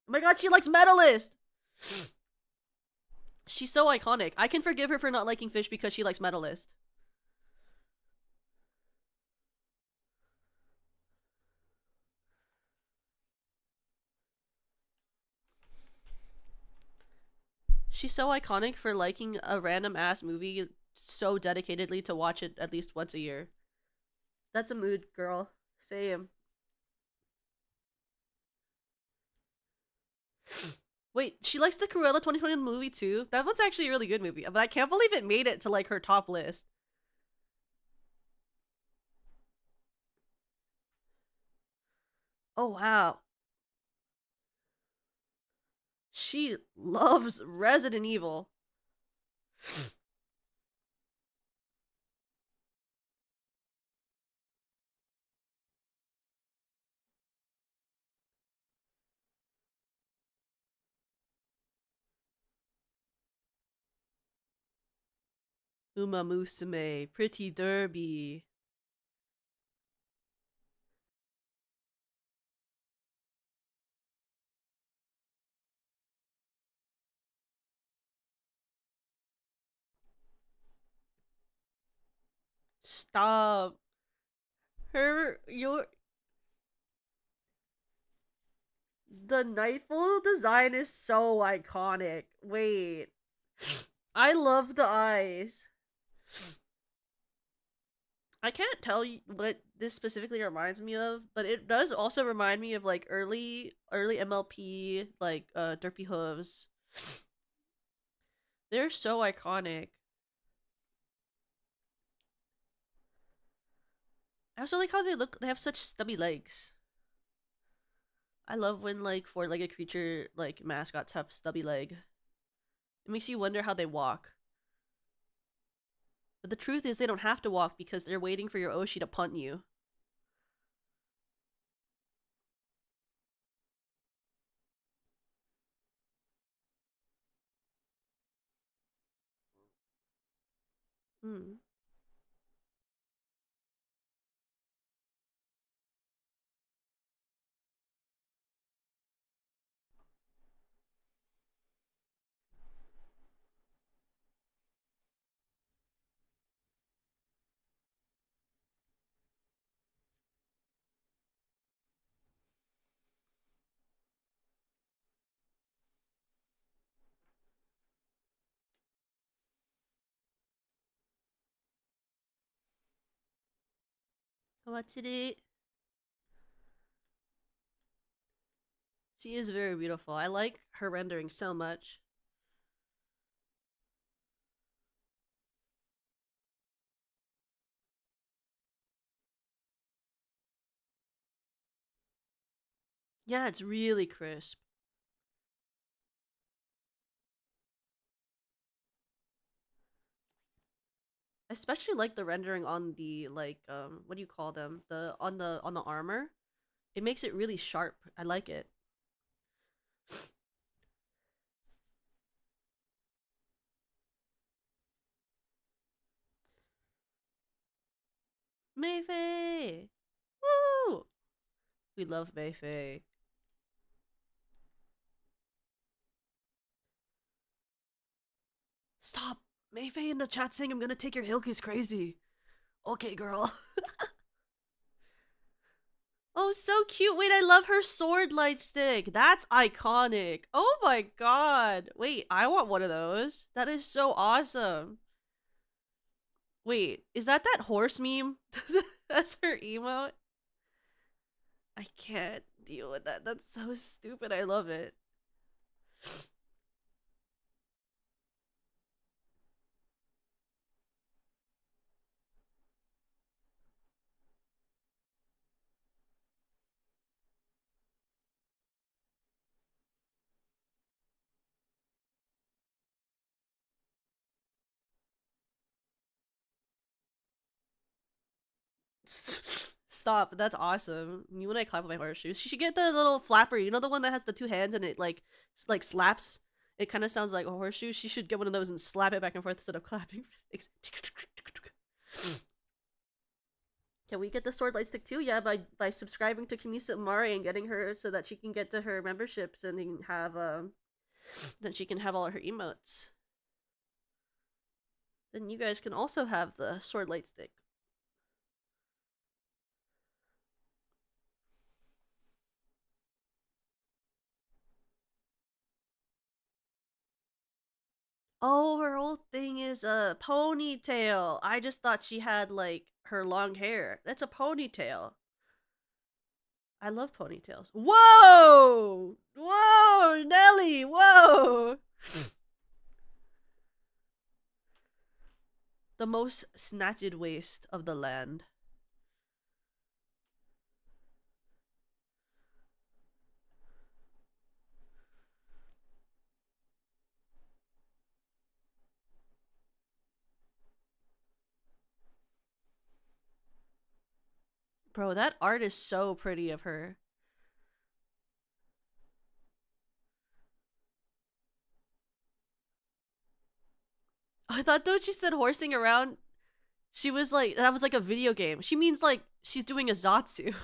Speaker 1: Oh my god, she likes Medalist! She's so iconic. I can forgive her for not liking fish because she likes Medalist. She's so iconic for liking a random ass movie so dedicatedly to watch it at least once a year. That's a mood, girl. Same. Wait, she likes the Cruella 2020 movie too? That one's actually a really good movie, but I can't believe it made it to like her top list. Oh wow. She loves Resident Evil. Uma Musume, Pretty Derby. Stop. Your the Nightfall design is so iconic. Wait. I love the eyes. I can't tell you what this specifically reminds me of, but it does also remind me of like early MLP, like Derpy Hooves. They're so iconic. I also like how they have such stubby legs. I love when like four-legged creature like mascots have stubby leg. It makes you wonder how they walk. But the truth is they don't have to walk because they're waiting for your Oshi to punt you. Hmm. Kawatsuri. She is very beautiful. I like her rendering so much. Yeah, it's really crisp. I especially like the rendering on the like what do you call them? The on the armor. It makes it really sharp. I like it. Mayfei! Woo! We love Mayfei. Stop! Mayfei in the chat saying I'm gonna take your Hilkies crazy. Okay, girl. Oh, so cute. Wait, I love her sword light stick. That's iconic. Oh my god. Wait, I want one of those. That is so awesome. Wait, is that horse meme? That's her emote? I can't deal with that. That's so stupid. I love it. Stop. That's awesome. You when I clap with my horseshoes. She should get the little flapper. You know the one that has the two hands and it like slaps. It kind of sounds like a horseshoe. She should get one of those and slap it back and forth instead of clapping. Can we get the sword light stick too? Yeah, by subscribing to Kumisa Umare and getting her so that she can get to her memberships and have then she can have all her emotes. Then you guys can also have the sword light stick. Oh, her whole thing is a ponytail. I just thought she had like her long hair. That's a ponytail. I love ponytails. Whoa! Whoa, Nelly! Whoa! The most snatched waist of the land. Bro, that art is so pretty of her. I thought though she said horsing around, she was like, that was like a video game. She means like she's doing a Zatsu.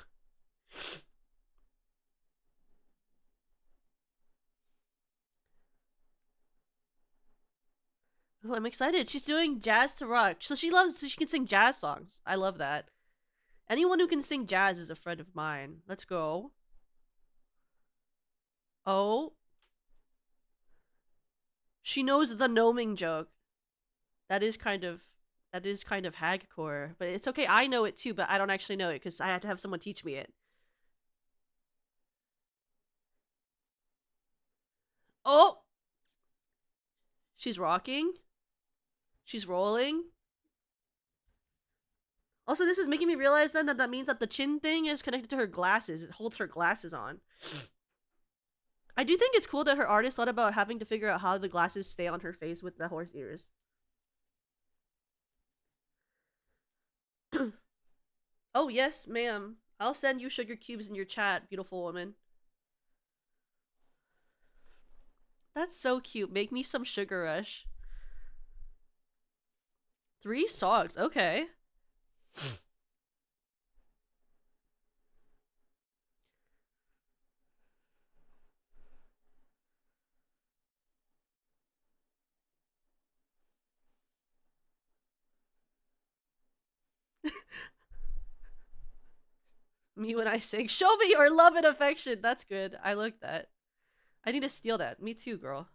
Speaker 1: Oh, I'm excited. She's doing jazz to rock. So she can sing jazz songs. I love that. Anyone who can sing jazz is a friend of mine. Let's go. Oh. She knows the gnoming joke. That is kind of hagcore, but it's okay. I know it too, but I don't actually know it because I had to have someone teach me it. Oh, she's rocking. She's rolling. Also, this is making me realize then that means that the chin thing is connected to her glasses. It holds her glasses on. I do think it's cool that her artist thought about having to figure out how the glasses stay on her face with the horse ears. Oh, yes, ma'am. I'll send you sugar cubes in your chat, beautiful woman. That's so cute. Make me some sugar rush. 3 songs. Okay. Me when I sing, show me your love and affection. That's good. I like that. I need to steal that. Me too, girl.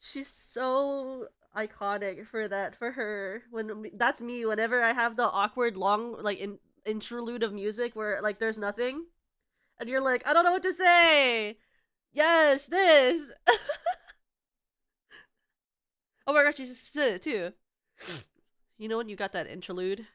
Speaker 1: She's so iconic for that. For her, when that's me. Whenever I have the awkward long like interlude of music where like there's nothing, and you're like, I don't know what to say. Yes, this. Oh my gosh, you just did it too. You know when you got that interlude?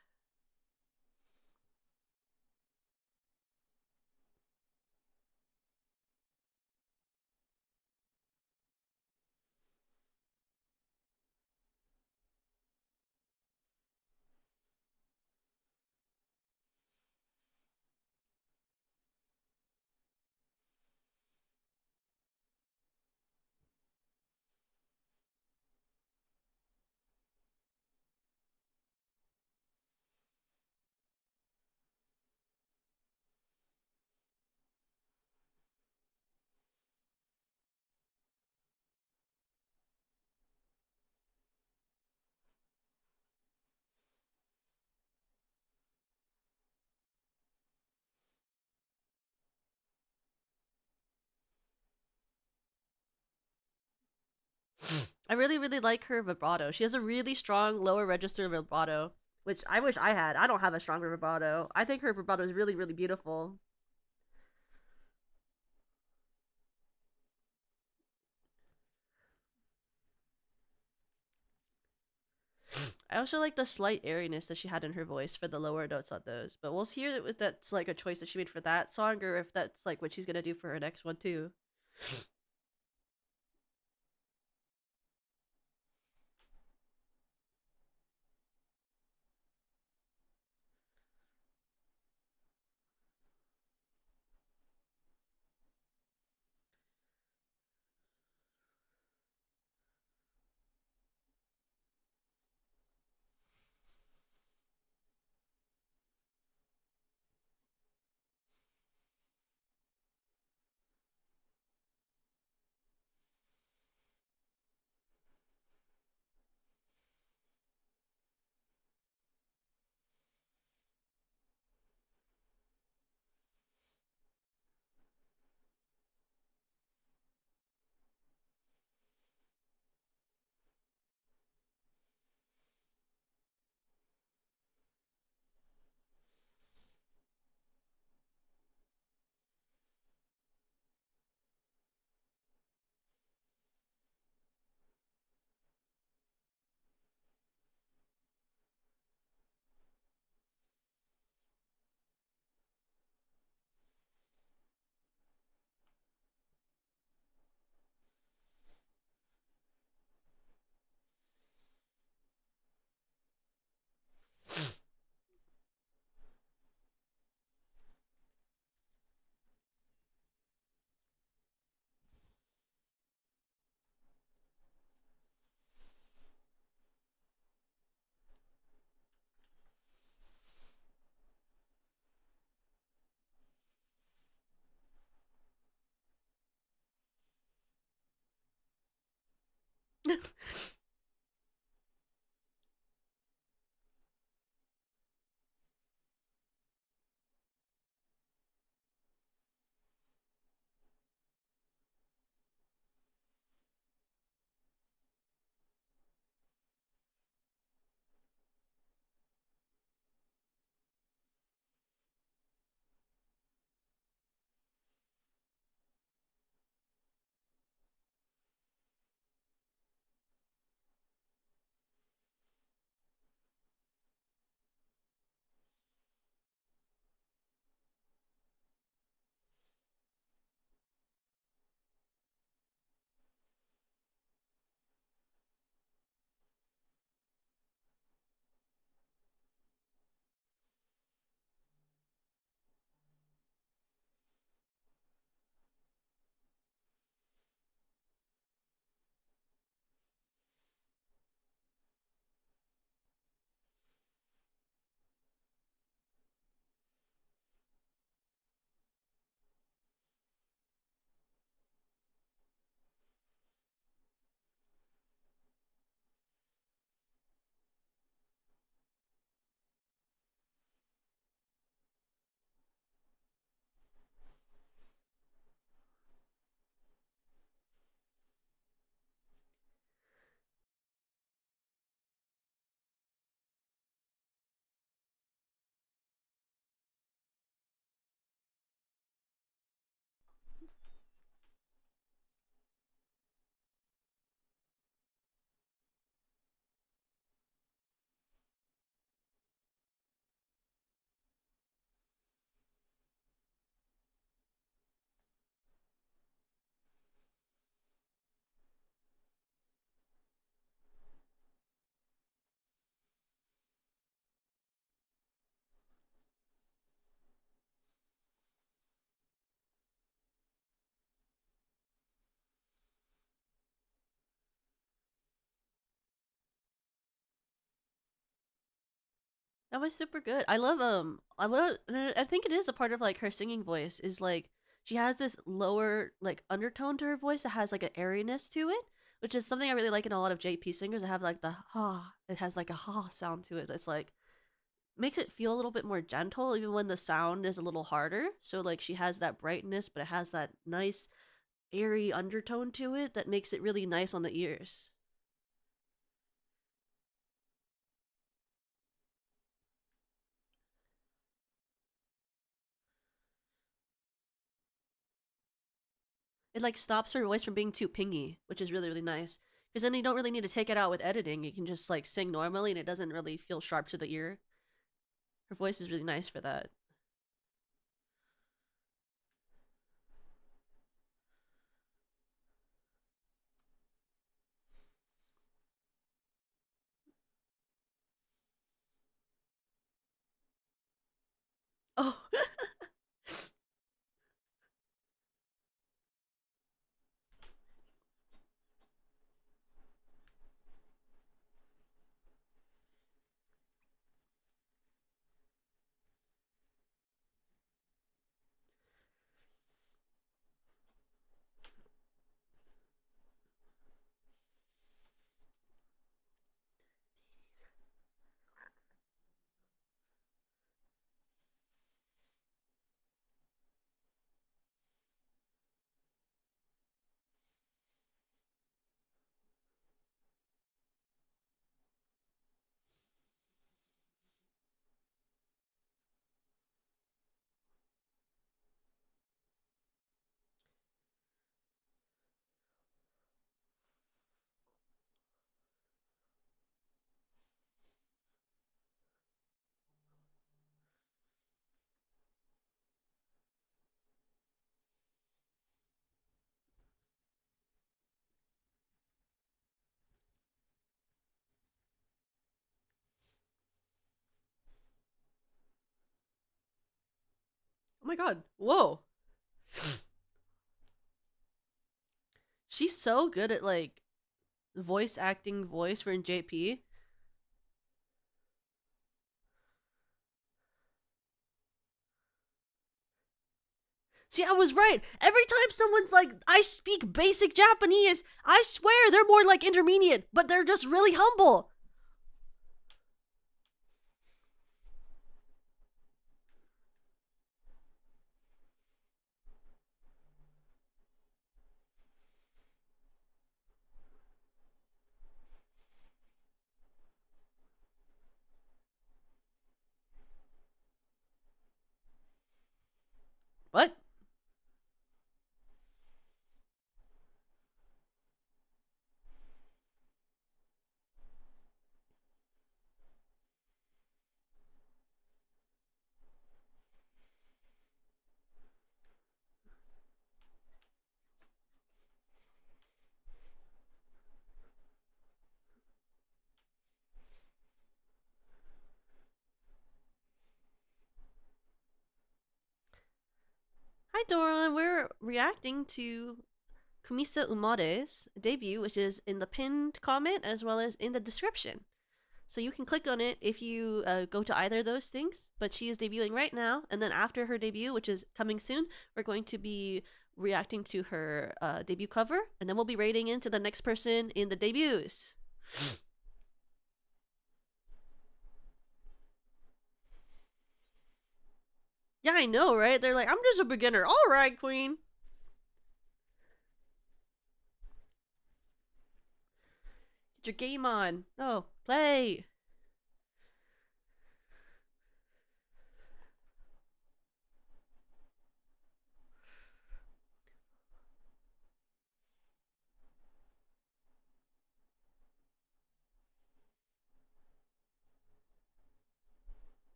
Speaker 1: I really, really like her vibrato. She has a really strong lower register vibrato, which I wish I had. I don't have a stronger vibrato. I think her vibrato is really, really beautiful. I also like the slight airiness that she had in her voice for the lower notes on those. But we'll hear if that's like a choice that she made for that song or if that's like what she's gonna do for her next one too. That was super good. I love I think it is a part of like her singing voice is like she has this lower like undertone to her voice that has like an airiness to it, which is something I really like in a lot of JP singers that have like the ha. It has like a ha sound to it. That's like makes it feel a little bit more gentle even when the sound is a little harder. So like she has that brightness, but it has that nice airy undertone to it that makes it really nice on the ears. It like stops her voice from being too pingy, which is really really nice. Because then you don't really need to take it out with editing. You can just like sing normally, and it doesn't really feel sharp to the ear. Her voice is really nice for that. Oh, oh my god! Whoa, she's so good at like voice acting voice for JP. See, I was right. Every time someone's like, I speak basic Japanese, I swear they're more like intermediate, but they're just really humble. What? Hi, Doran. We're reacting to Kumisa Umare's debut, which is in the pinned comment as well as in the description. So you can click on it if you go to either of those things. But she is debuting right now, and then after her debut, which is coming soon, we're going to be reacting to her debut cover, and then we'll be rating into the next person in the debuts. Yeah, I know, right? They're like, I'm just a beginner. All right, queen. Get your game on. Oh, play.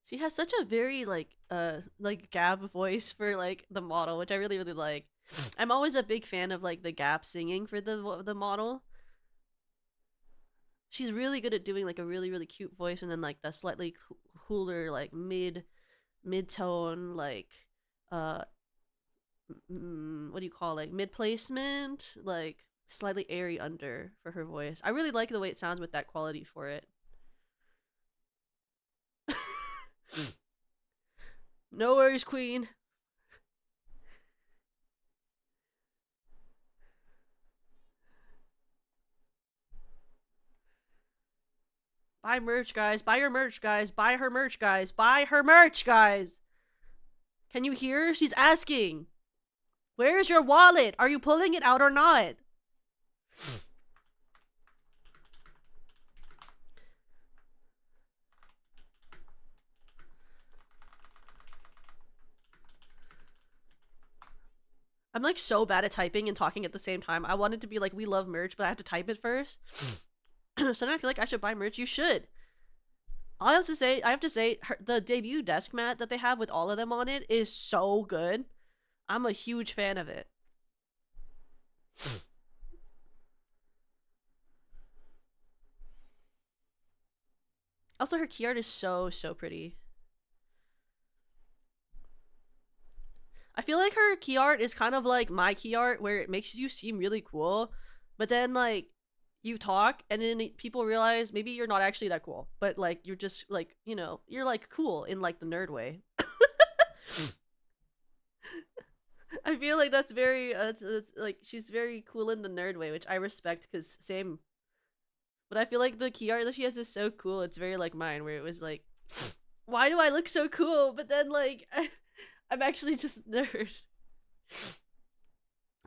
Speaker 1: She has such a very like Gab voice for like the model, which I really really like. I'm always a big fan of like the Gab singing for the model. She's really good at doing like a really really cute voice and then like the slightly cooler like mid mid-tone, like uh what do you call, like mid placement, like slightly airy under for her voice. I really like the way it sounds with that quality for it. No worries, queen. Buy merch, guys. Buy your merch, guys. Buy her merch, guys. Buy her merch, guys. Can you hear? She's asking. Where's your wallet? Are you pulling it out or not? I'm like so bad at typing and talking at the same time. I wanted to be like, we love merch, but I have to type it first. So now I feel like I should buy merch. You should. I have to say, the debut desk mat that they have with all of them on it is so good. I'm a huge fan of it. Also, her key art is so pretty. I feel like her key art is kind of like my key art, where it makes you seem really cool, but then like you talk and then people realize maybe you're not actually that cool, but like you're just like, you know, you're like cool in like the nerd way. I feel like that's very it's like she's very cool in the nerd way, which I respect because same. But I feel like the key art that she has is so cool. It's very like mine, where it was like, why do I look so cool? But then like I'm actually just nerd.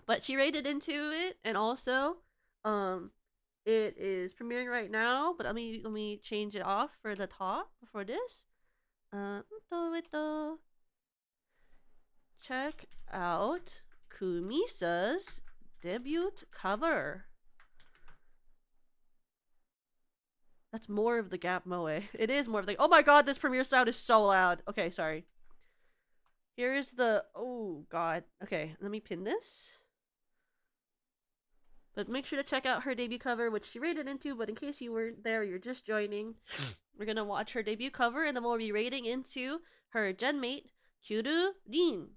Speaker 1: But she rated into it, and also, it is premiering right now. But let me change it off for the top for this. Check out Kumisa's debut cover. That's more of the Gap Moe. It is more of the. Oh my god, this premiere sound is so loud. Okay, sorry. Here's the. Oh god. Okay, let me pin this. But make sure to check out her debut cover, which she rated into. But in case you weren't there, you're just joining. We're gonna watch her debut cover, and then we'll be rating into her genmate, Kyuru Rin.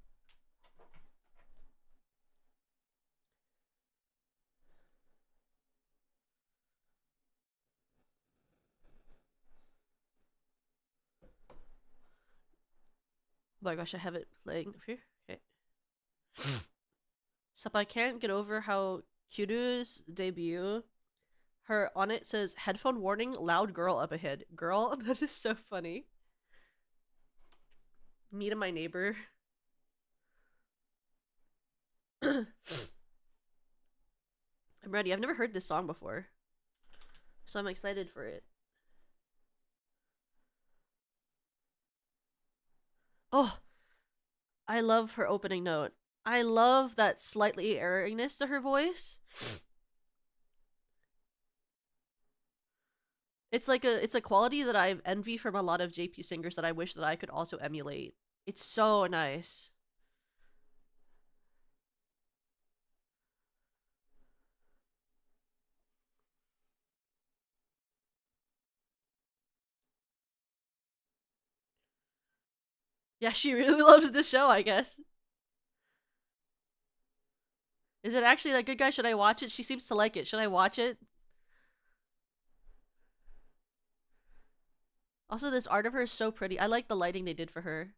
Speaker 1: Oh my gosh, I have it playing up here. Okay. So I can't get over how Kyuru's debut, her on it says headphone warning, loud girl up ahead. Girl, that is so funny. Me to my neighbor. I'm ready. I've never heard this song before, so I'm excited for it. Oh, I love her opening note. I love that slightly airiness to her voice. It's like it's a quality that I envy from a lot of JP singers that I wish that I could also emulate. It's so nice. Yeah, she really loves the show, I guess. Is it actually that good, guy? Should I watch it? She seems to like it. Should I watch it? Also, this art of her is so pretty. I like the lighting they did for her.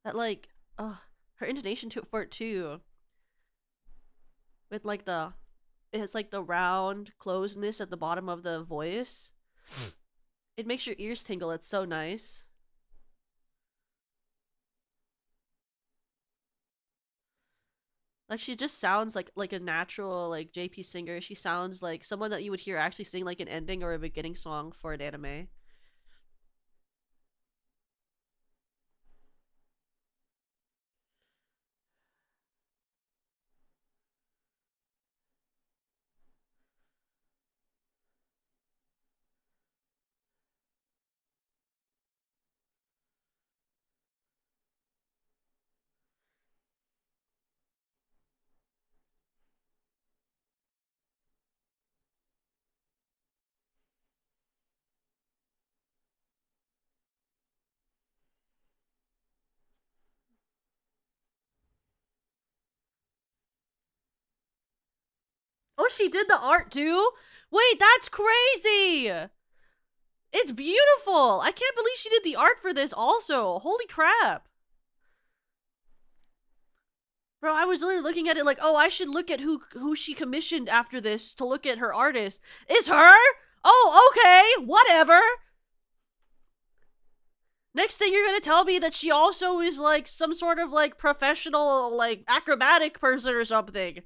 Speaker 1: That like, her intonation for it too. With like it's like the round closeness at the bottom of the voice. It makes your ears tingle. It's so nice. Like she just sounds like a natural like JP singer. She sounds like someone that you would hear actually sing like an ending or a beginning song for an anime. Oh, she did the art too? Wait, that's crazy! It's beautiful! I can't believe she did the art for this also. Holy crap. Bro, I was literally looking at it like, oh, I should look at who she commissioned after this to look at her artist. It's her? Oh, okay, whatever. Next thing you're gonna tell me that she also is like some sort of like professional like acrobatic person or something.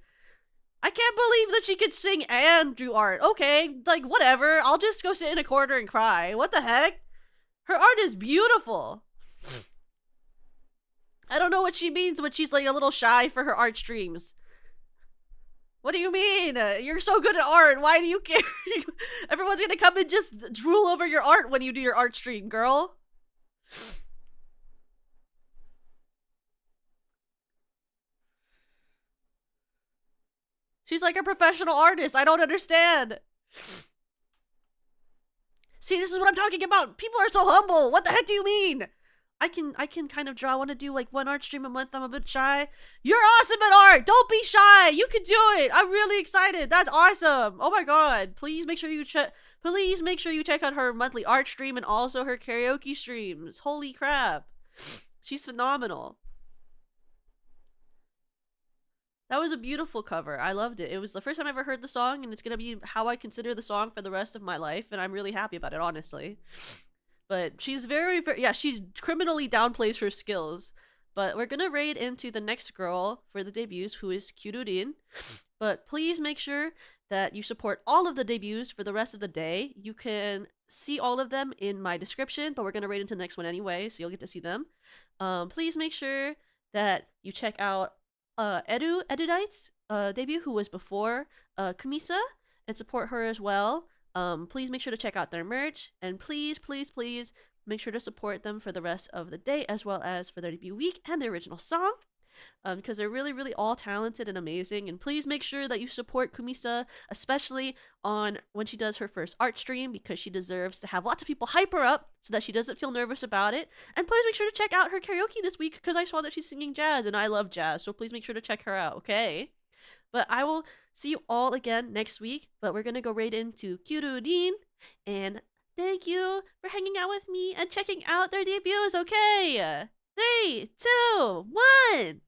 Speaker 1: I can't believe that she could sing and do art. Okay, like whatever. I'll just go sit in a corner and cry. What the heck? Her art is beautiful. I don't know what she means when she's like a little shy for her art streams. What do you mean? You're so good at art. Why do you care? Everyone's gonna come and just drool over your art when you do your art stream, girl. She's like a professional artist. I don't understand. See, this is what I'm talking about. People are so humble. What the heck do you mean? I can kind of draw. I want to do like one art stream a month. I'm a bit shy. You're awesome at art. Don't be shy. You can do it. I'm really excited. That's awesome. Oh my god. Please make sure you check. Please make sure you check out her monthly art stream and also her karaoke streams. Holy crap. She's phenomenal. That was a beautiful cover. I loved it. It was the first time I ever heard the song, and it's gonna be how I consider the song for the rest of my life, and I'm really happy about it, honestly. But she's very, yeah, she criminally downplays her skills. But we're gonna raid into the next girl for the debuts, who is Kyururin. But please make sure that you support all of the debuts for the rest of the day. You can see all of them in my description, but we're gonna raid into the next one anyway, so you'll get to see them. Please make sure that you check out Erudite's debut, who was before Kumisa, and support her as well. Please make sure to check out their merch, and please, please, please make sure to support them for the rest of the day, as well as for their debut week and their original song, because they're really, really all talented and amazing. And please make sure that you support Kumisa, especially on when she does her first art stream, because she deserves to have lots of people hype her up so that she doesn't feel nervous about it. And please make sure to check out her karaoke this week, because I saw that she's singing jazz, and I love jazz, so please make sure to check her out, okay? But I will see you all again next week. But we're gonna go right into Kyururin. And thank you for hanging out with me and checking out their debuts, okay? 3, 2, 1!